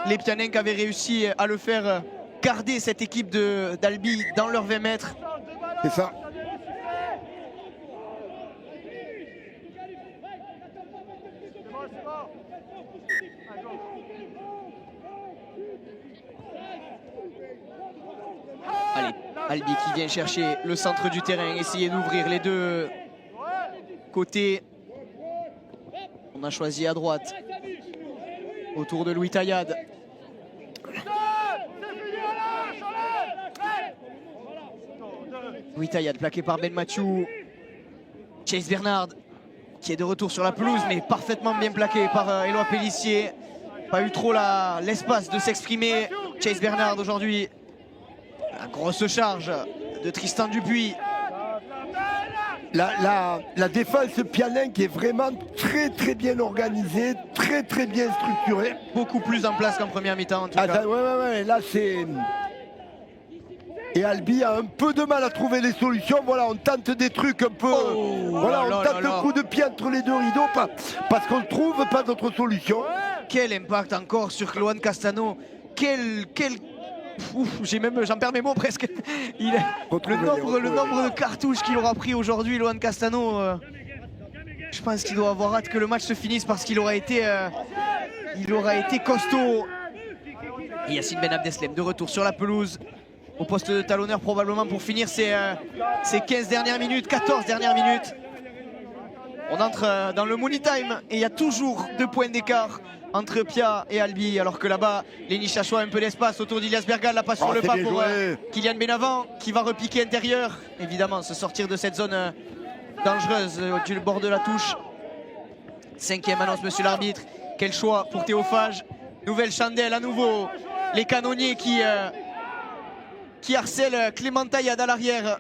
les Pianins qui avaient réussi à le faire, garder cette équipe d'Albi dans leurs 20 mètres. C'est ça. Allez, Albi qui vient chercher le centre du terrain, essayer d'ouvrir les deux côtés. On a choisi à droite, autour de Louis Taillade. Louis Taillade plaqué par Ben Mathieu. Chase Bernard qui est de retour sur la pelouse, mais parfaitement bien plaqué par Éloi Pellissier. Pas eu trop l'espace de s'exprimer. Chase Bernard aujourd'hui. La grosse charge de Tristan Dupuis. La défense Pianin qui est vraiment très bien organisée, très bien structurée. Beaucoup plus en place qu'en première mi-temps en tout cas. Ouais, là c'est... Et Albi a un peu de mal à trouver les solutions. Voilà, on tente des trucs un peu... voilà, on tente un coup de pied entre les deux rideaux parce qu'on ne trouve pas d'autre solution. Quel impact encore sur Loan Castano. J'en perds mes mots presque. Le nombre de cartouches qu'il aura pris aujourd'hui, Loan Castano. Je pense qu'il doit avoir hâte que le match se finisse parce qu'il aura été costaud. Et Yacine Ben Abdeslem de retour sur la pelouse. Au poste de talonneur probablement pour finir ces 15 dernières minutes, 14 dernières minutes. On entre dans le money time et il y a toujours 2 points d'écart entre Pia et Albi, alors que là-bas, Lenny Chachois a un peu d'espace autour d'Ilias Bergal, la passe sur le pas pour Kylian Benavent qui va repiquer intérieur. Évidemment, se sortir de cette zone dangereuse du bord de la touche. 5e annonce, monsieur l'arbitre. Quel choix pour Théophage. Nouvelle chandelle à nouveau. Les canonniers qui harcèlent Clément Taillade à l'arrière.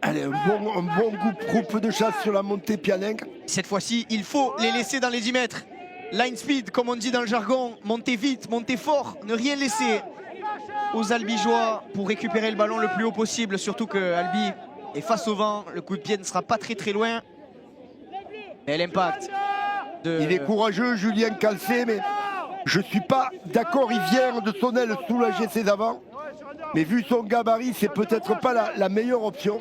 Allez, un bon groupe de chasse sur la montée Pianin. Cette fois-ci, il faut les laisser dans les 10 mètres. Line speed, comme on dit dans le jargon. Montez vite, montez fort, ne rien laisser aux Albigeois pour récupérer le ballon le plus haut possible. Surtout que Albi est face au vent. Le coup de pied ne sera pas très loin. Et l'impact Il est courageux, Julien Calcé, mais je suis pas d'accord. Il vient de son aile soulager ses avants. Mais vu son gabarit, c'est peut-être pas la meilleure option.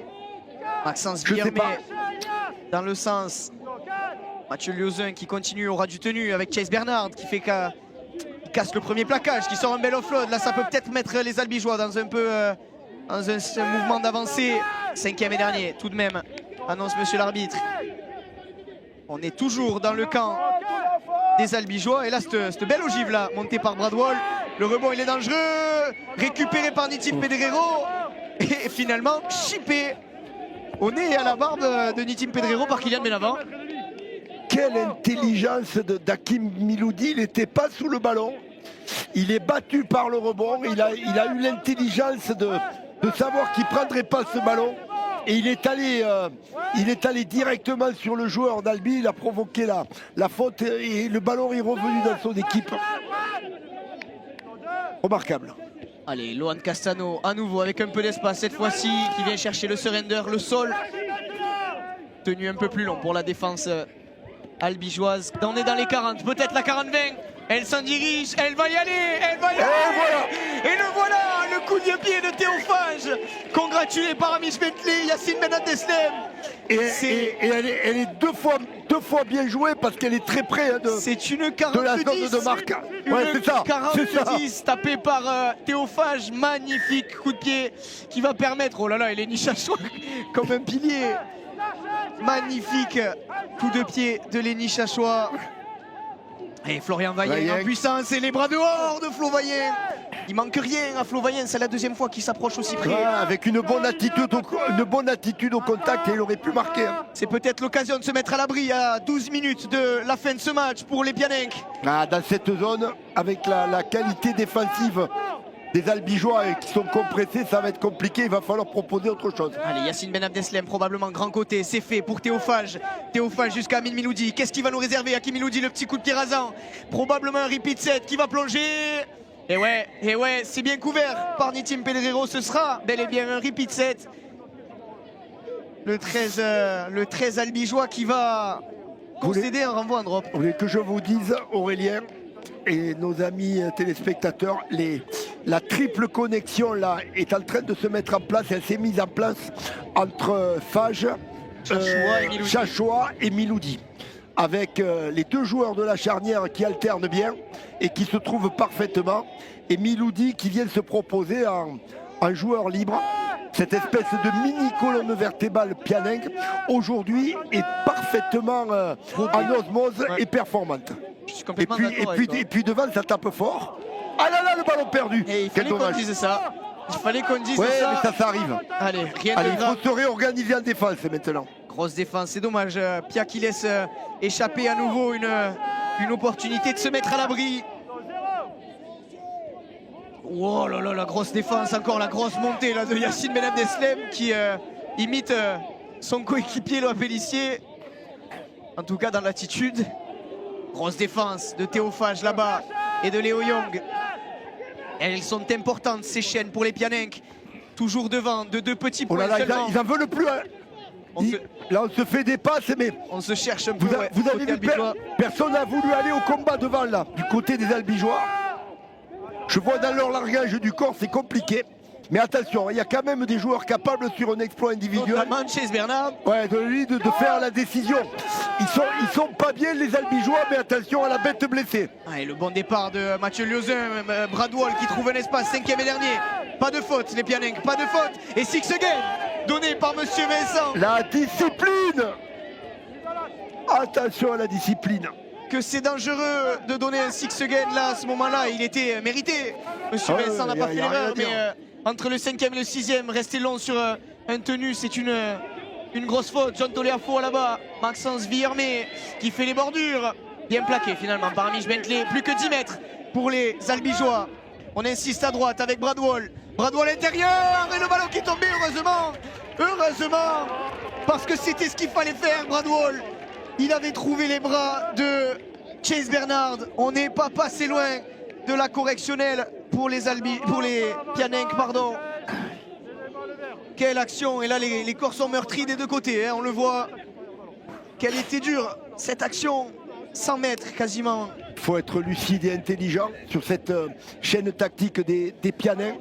Maxence Guillermet dans le sens. Mathieu Liozin qui continue au ras du tenu avec Chase Bernard qui fait qu'il casse le premier plaquage, qui sort un bel offload. Là, ça peut peut-être mettre les Albigeois dans un mouvement d'avancée. 5e et dernier, tout de même, annonce monsieur l'arbitre. On est toujours dans le camp des Albigeois. Et là, cette belle ogive là, montée par Bradwell. Le rebond, il est dangereux. Récupéré par Nitif Pedrero. Et finalement, chippé au nez et à la barbe de Nitim Pedrero par Kylian Benavent. Quelle intelligence d'Hakim Miloudi, il n'était pas sous le ballon. Il est battu par le rebond, il a eu l'intelligence de savoir qu'il ne prendrait pas ce ballon. Et il est allé directement sur le joueur d'Albi, il a provoqué la faute et le ballon est revenu dans son équipe. Remarquable. Allez, Lohan Castano à nouveau avec un peu d'espace cette fois-ci, qui vient chercher le surrender, le sol. Tenu un peu plus long pour la défense albigeoise. On est dans les 40, peut-être la 40-20. Elle s'en dirige, elle va y aller, elle va y aller. Et le voilà, le coup de pied de Théophage, congratulé par Amish Bentley, Yacine Ben Abdeslam. Et elle est deux fois bien jouée parce qu'elle est très près c'est une de la zone de marque. Ouais, c'est ça. 40-10 tapé par Théophage, magnifique coup de pied qui va permettre, oh là là, Eleni Chachoua comme un pilier. Magnifique coup de pied de Eleni Chachoua. Et Florian Vaillant en puissance et les bras dehors de Flo Vaillant. Il manque rien à Flo Vaillant, c'est la deuxième fois qu'il s'approche aussi près. Ouais, avec une bonne attitude au contact et il aurait pu marquer. Hein. C'est peut-être l'occasion de se mettre à l'abri à 12 minutes de la fin de ce match pour les Pianencs. Dans cette zone, avec la qualité défensive des Albigeois qui sont compressés, ça va être compliqué, il va falloir proposer autre chose. Allez, Yacine Ben Abdeslam, probablement grand côté, c'est fait pour Théophage. Théophage jusqu'à Amin Miloudi. Qu'est-ce qu'il va nous réserver, Hakim Miloudi, le petit coup de pied rasant. Probablement un repeat set qui va plonger. Et ouais, c'est bien couvert par Nitim Pedrero, ce sera bel et bien un repeat set. Le 13 albigeois qui va concéder un renvoi en drop. Vous voulez que je vous dise, Aurélien et nos amis téléspectateurs, la triple connexion là est en train de se mettre en place. Elle s'est mise en place entre Fage, Chachoua et Miloudi. Avec les deux joueurs de la charnière qui alternent bien et qui se trouvent parfaitement. Et Miloudi qui vient se proposer en joueur libre. Cette espèce de mini colonne vertébrale Pianenc aujourd'hui est parfaitement en osmose et performante. Et puis devant ça tape fort. Ah là là, le ballon perdu. Et il fallait qu'on dise ça. Il fallait qu'on dise ça. Mais ça arrive. Allez, rien de il grave. faut se réorganiser en défense maintenant. Grosse défense, c'est dommage. Pia qui laisse échapper à nouveau une opportunité de se mettre à l'abri. Oh là là, la grosse défense, encore la grosse montée là, de Yacine Ben Abdeslam qui imite son coéquipier Loa Pellissier. En tout cas dans l'attitude. Grosse défense de Théophage là-bas et de Léo Young. Elles sont importantes ces chaînes pour les Pianencs. Toujours devant de deux petits points seulement. Ils en veulent plus. Hein. Là on se fait des passes mais on se cherche un peu. Vous avez vu, personne n'a voulu aller au combat devant là, du côté des Albigeois. Je vois dans leur largage du corps, c'est compliqué. Mais attention, il y a quand même des joueurs capables sur un exploit individuel. Notamment Chase Bernard. Ouais, de faire la décision. Ils sont pas bien les Albigeois, mais attention à la bête blessée. Et le bon départ de Mathieu Liozin, Bradwall qui trouve un espace, 5e et dernier. Pas de faute, les Pianencs, pas de faute. Et six again, donné par Monsieur Vincent. La discipline. Attention à la discipline. Que c'est dangereux de donner un six again là, à ce moment-là, il était mérité. Monsieur Vincent n'a pas fait l'erreur, mais entre le 5e et le 6e, rester long sur un tenu, c'est une grosse faute. John Toleafo là-bas, Maxence Villermé qui fait les bordures. Bien plaqué finalement par Amish Bentley, plus que 10 mètres pour les Albigeois. On insiste à droite avec Bradwall. Bradwall intérieur et le ballon qui est tombé, heureusement, parce que c'était ce qu'il fallait faire, Bradwall. Il avait trouvé les bras de Chase Bernard. On n'est pas passé loin de la correctionnelle pour les Pianencs, pardon. Quelle action. Et là, les corps sont meurtris des deux côtés, hein, on le voit. Quelle était dure cette action. 100 mètres quasiment. Il faut être lucide et intelligent sur cette chaîne tactique des Pianencs.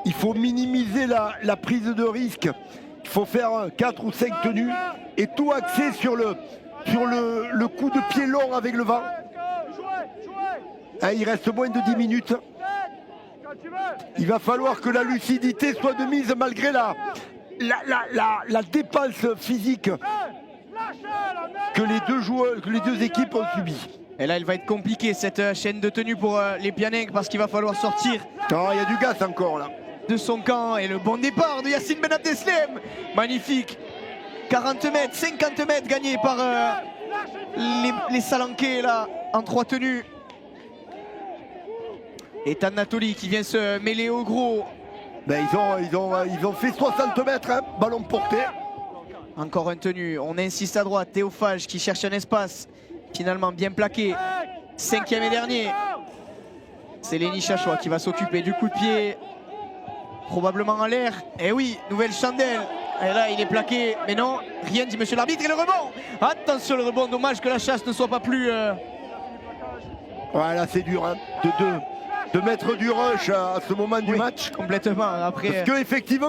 Il faut minimiser la prise de risque. Il faut faire 4 ou 5 tenues et tout axer sur le coup de pied long avec le vent. Il reste moins de 10 minutes. Il va falloir que la lucidité soit de mise malgré la dépense physique que les deux équipes ont subie. Et là, il va être compliqué cette chaîne de tenue pour les Pianencs parce qu'il va falloir sortir. Non, il y a du gaz encore là. De son camp et le bon départ de Yacine Ben Abdeslam. Magnifique 40 mètres, 50 mètres gagnés par les Salankais là, en 3 tenues. Et Tanatoli qui vient se mêler au gros. Ben, ils ont fait 60 mètres, hein, ballon porté. Encore un tenu, on insiste à droite, Théophage qui cherche un espace. Finalement bien plaqué. 5e et dernier. C'est Lenny Chachois qui va s'occuper du coup de pied. Probablement en l'air. Et oui, nouvelle chandelle. Et là, il est plaqué. Mais non, rien dit monsieur l'arbitre. Et le rebond. Attention le rebond. Dommage que la chasse ne soit pas plus... Voilà, c'est dur, hein, de mettre du rush à ce moment du match. Complètement. Après... Parce que effectivement,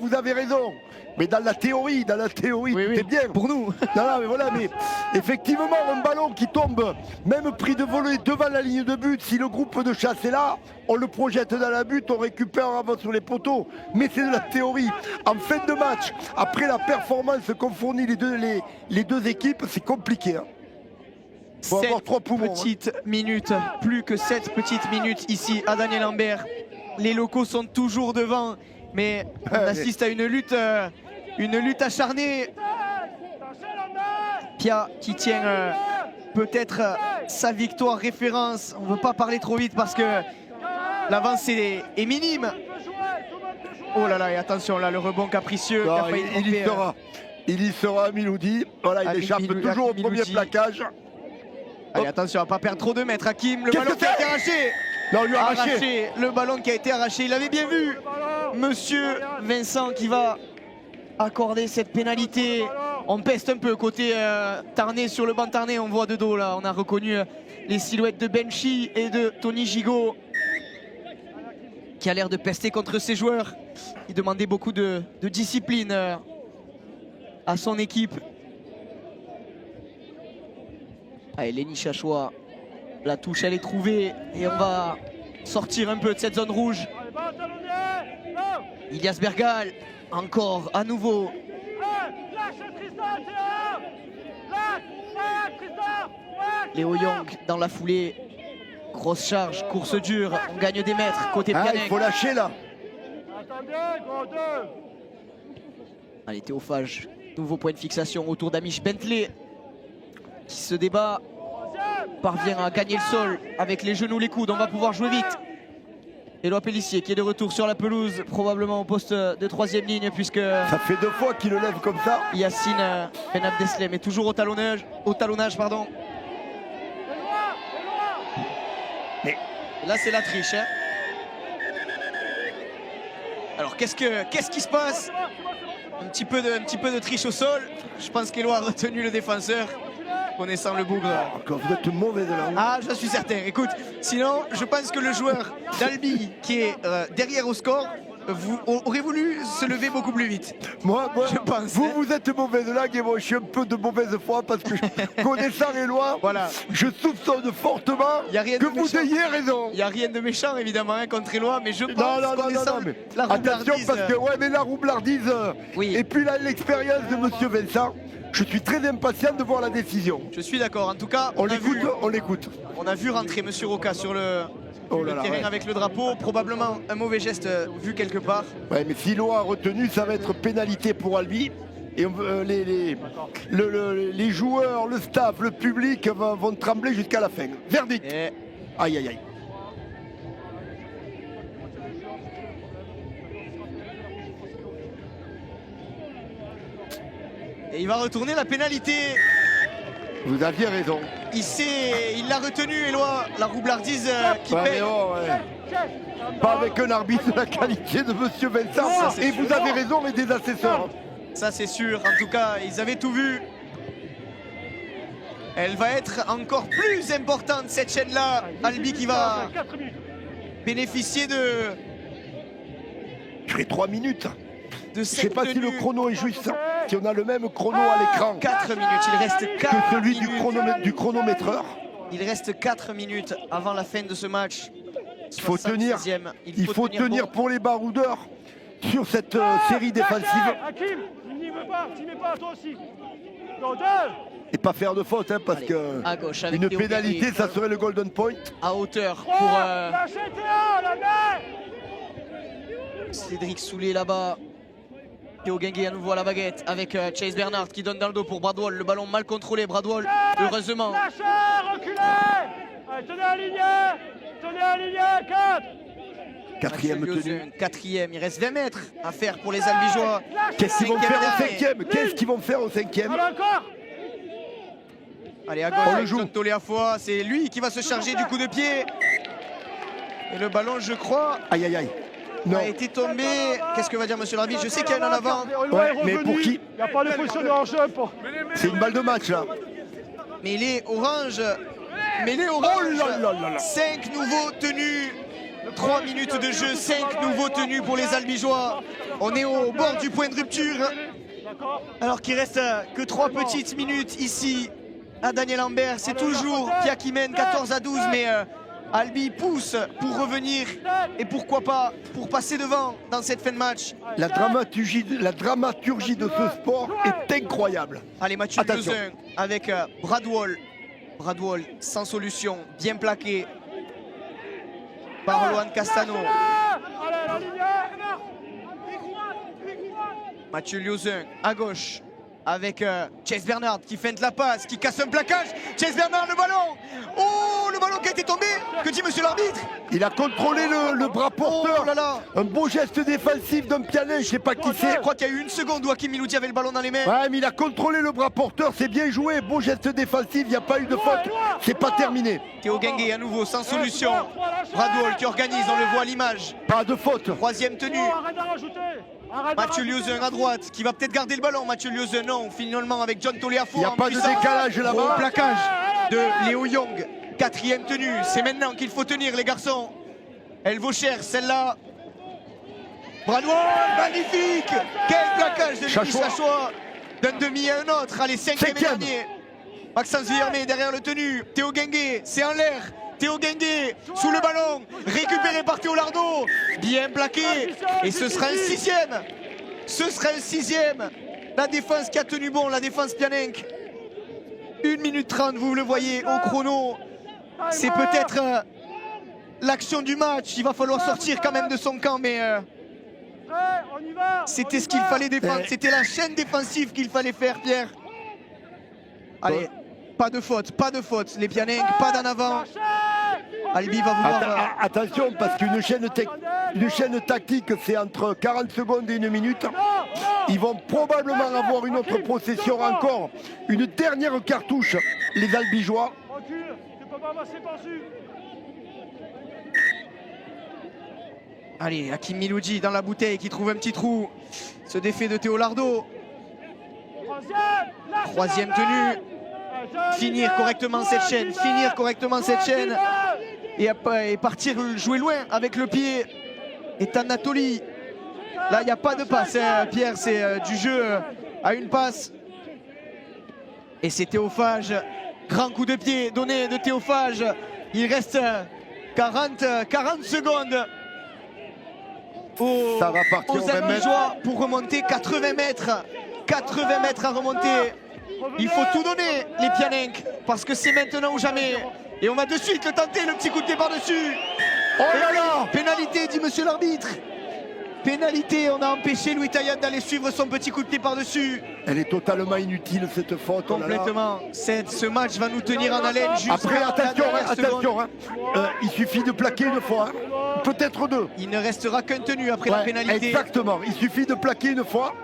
vous avez raison. Mais dans la théorie, c'est bien. Pour nous. Non, mais voilà, mais effectivement, un ballon qui tombe, même pris de volée devant la ligne de but, si le groupe de chasse est là, on le projette dans la butte, on récupère avant sur les poteaux. Mais c'est de la théorie. En fin de match, après la performance qu'ont fourni les deux équipes, c'est compliqué. Hein. Faut avoir 3 poumons. Petites minutes, plus que 7 petites minutes ici à Daniel Lambert. Les locaux sont toujours devant, mais on assiste à une lutte acharnée. Pia qui tient peut-être sa victoire référence. On ne veut pas parler trop vite parce que l'avance est minime. Oh là là, et attention là, le rebond capricieux. Non, qui a failli tromper, il y sera, Miloudi. Voilà, il échappe toujours au premier plaquage. Allez, attention à ne pas perdre trop de mètres. Hakim, le ballon qui a été arraché. Non, lui a arraché. Le ballon qui a été arraché. Il avait bien vu monsieur Vincent qui va accorder cette pénalité. On peste un peu côté Tarnais, sur le banc Tarnais. On voit de dos là. On a reconnu les silhouettes de Benchi et de Tony Gigot qui a l'air de pester contre ses joueurs. Il demandait beaucoup de discipline à son équipe. Allez, Lenny Chachois, la touche elle est trouvée et on va sortir un peu de cette zone rouge. Ilias Bergal, encore à nouveau. Léo Young dans la foulée. Grosse charge, course dure, on gagne des mètres côté Pianek. Il faut lâcher là. Allez, Théophage, nouveau point de fixation autour d'Amish Bentley qui se débat, parvient à gagner le sol avec les genoux, les coudes. On va pouvoir jouer vite. Éloi Pellissier qui est de retour sur la pelouse, probablement au poste de 3e ligne puisque... Ça fait 2 fois qu'il le lève comme ça. Yacine Benabdeslem est toujours au talonnage, pardon. Mais là c'est la triche. Hein. Alors qu'est-ce qui se passe? Un petit peu de triche au sol. Je pense qu'Éloi a retenu le défenseur. Connaissant le bougre. Quand vous êtes mauvais de la... Ah, je suis certain. Écoute, sinon, je pense que le joueur d'Albi qui est derrière au score aurait voulu se lever beaucoup plus vite. Moi je pense. Vous êtes mauvais de langue et moi je suis un peu de mauvaise foi parce que connaissant Éloi, voilà. Je soupçonne fortement que vous ayez raison. Il n'y a rien de méchant évidemment hein, contre Éloi, mais je pense non, mais la attention parce que mais la roublardise oui. Et puis l'expérience de monsieur Vincent. Je suis très impatient de voir la décision. Je suis d'accord. En tout cas, on l'écoute. On a vu rentrer monsieur Roca sur le terrain avec le drapeau. Probablement un mauvais geste vu quelque part. Ouais, mais si l'eau a retenu, ça va être pénalité pour Albi. Et les joueurs, le staff, le public vont trembler jusqu'à la fin. Verdict. Aïe, aïe, aïe. Et il va retourner la pénalité. Vous aviez raison. Il l'a retenu, Éloi, la roublardise qui paye. Pas avec un arbitre de la qualité de monsieur Vincent. Et vous avez raison, mais des assesseurs. Ça c'est sûr, en tout cas, ils avaient tout vu. Elle va être encore plus importante cette chaîne-là. Albi qui va bénéficier de... Je ferai 3 minutes. Je sais pas si le chrono est juste, si on a le même chrono à l'écran. 4 minutes, il reste 4 que celui minutes. du chronométreur. Il reste 4 minutes avant la fin de ce match. Il faut tenir pour les baroudeurs sur cette série défensive. Hakim, n'y veux pas, tu n'es pas toi aussi. Et pas faire de faute, hein, parce que à gauche, avec une pénalité, ça serait le golden point. À hauteur pour Cédric Soulet là-bas. Théo Guinguet à nouveau à la baguette avec Chase Bernard qui donne dans le dos pour Bradwell. Le ballon mal contrôlé, Bradwell, heureusement. Lâchez, reculez. Allez, tenez aligné, 4. Quatrième Mathieu tenue. Liozin, quatrième, il reste 20 mètres à faire pour les Albigeois. Qu'est-ce qu'ils vont faire au Cinquième cinquième? Qu'est-ce qu'ils vont faire au cinquième? Allez, encore. Allez, à gauche, On le avec joue. John Toléafoa, c'est lui qui va se charger du coup de pied. Et le ballon, je crois, Aïe, aïe, aïe. Non. a été tombé. Qu'est-ce que va dire monsieur l'arbitre? Je sais qu'il y a un en avant. Ouais, mais pour qui? Il n'y a pas de position de hors-jeu. C'est une balle de match là. Mais il est orange. Mais il est Oh orange. là là là là. 5 nouveaux tenus. 3 minutes de jeu, 5 nouveaux tenus pour les Albigeois. On est au bord du point de rupture. Alors qu'il reste que 3 petites minutes ici à Daniel Ambert. C'est toujours Pia qui mène 14-12, mais Albi pousse pour revenir et pourquoi pas pour passer devant dans cette fin de match. La dramaturgie de ce sport est incroyable. Allez, Mathieu Attention. Liozin avec Bradwell. Bradwell sans solution, bien plaqué par Loan Castano. Allez, la ligne. Mathieu Liozin à gauche avec Chase Bernard qui feinte la passe, qui casse un plaquage. Chase Bernard, le ballon. Oh, le ballon qui a été tombé. Que dit monsieur l'arbitre? Il a contrôlé le bras porteur. Oh là là. Un beau geste défensif d'un Pianin, je sais pas qui Je c'est. crois qu'il y a eu une seconde où Hakim Miloudi avait le ballon dans les mains. Ouais, mais il a contrôlé le bras porteur, c'est bien joué. Beau geste défensif, il n'y a pas eu de faute. C'est pas terminé. Théo Guinguet à nouveau sans solution. Bradwell qui organise, on le voit à l'image. Pas de faute. Troisième tenue. Arrête d'en rajouter. Mathieu Liozin à droite qui va peut-être garder le ballon. Mathieu Liozin, non, finalement avec John Toléafoa. Il n'y a en pas de puissance. décalage Au là-bas. plaquage de Léo Young. Quatrième tenue, c'est maintenant qu'il faut tenir les garçons. Elle vaut cher celle-là. Bradwell, magnifique. Quel plaquage de Denis Chachois. Chachois. D'un demi à un autre, allez, cinquième et Cinquième. dernier. Maxence Villermé derrière le tenu. Théo Guinguet, c'est en l'air. Théo Guinguet sous le ballon, récupéré par Théo Lardo, bien plaqué, et ce sera un sixième. Ce sera un sixième. La défense qui a tenu bon, la défense Pianenc. 1 minute 30, vous le voyez au chrono. C'est peut-être l'action du match. Il va falloir sortir quand même de son camp, mais On y va. c'était ce qu'il fallait défendre. C'était la chaîne défensive qu'il fallait faire, Pierre. Allez, pas de faute, pas de faute. Les Pianenc, pas d'en avant. Albi va vouloir... Attention, parce qu'une chaîne tactique, c'est entre 40 secondes et 1 minute. Ils vont probablement avoir une autre possession encore. Une dernière cartouche, les Albigeois. Recule, tu peux pas passer par-dessus. Allez, Hakim Miloudi dans la bouteille qui trouve un petit trou. Se défait de Théo Lardo. Troisième tenue. Finir correctement cette chaîne, finir correctement cette chaîne. Et partir jouer loin avec le pied. Et Anatoly. Là, il n'y a pas de passe, hein, Pierre, c'est du jeu à une passe. Et c'est Théophage. Grand coup de pied donné de Théophage. Il reste 40 secondes. Ça va partir aux au 20 mètres. Albigeois pour remonter 80 mètres. 80 mètres à remonter. Il faut tout donner, les Pianenc, parce que c'est maintenant ou jamais. Et on va de suite le tenter, le petit coup de pied par-dessus. Oh là là! Pénalité, dit monsieur l'arbitre. Pénalité, on a empêché Louis Taillat d'aller suivre son petit coup de pied par-dessus. Elle est totalement inutile cette faute. oh là là. Complètement. Ce match va nous tenir en haleine jusqu'à Après, la attention, dernière seconde. attention. Il suffit de plaquer une fois. Peut-être deux. Il ne restera qu'un tenu après la Ouais, pénalité. exactement. Il suffit de plaquer une fois.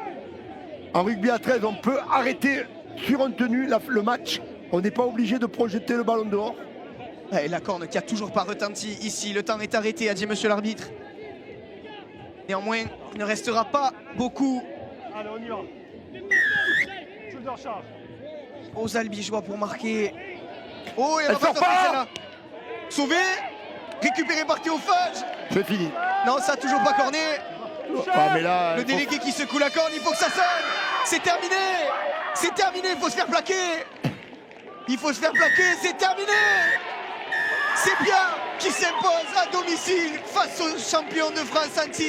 En rugby à 13, on peut arrêter sur un tenu le match. On n'est pas obligé de projeter le ballon dehors. Et la corne qui a toujours pas retenti ici. Le temps est arrêté, a dit monsieur l'arbitre. Néanmoins, il ne restera pas beaucoup Allez, on y va. Shoulder charge. aux Albigeois pour marquer. Oh, il Elle sort pas. celle-là. Sauvé, récupéré par Théophage. C'est fini. Non, ça a toujours pas corné. Ah, mais là, Le il faut- délégué qui secoue la corne, il faut que ça sonne. C'est terminé. C'est terminé, il faut se faire plaquer. Il faut se faire plaquer, c'est terminé. C'est bien qui s'impose à domicile face au champion de France en titre.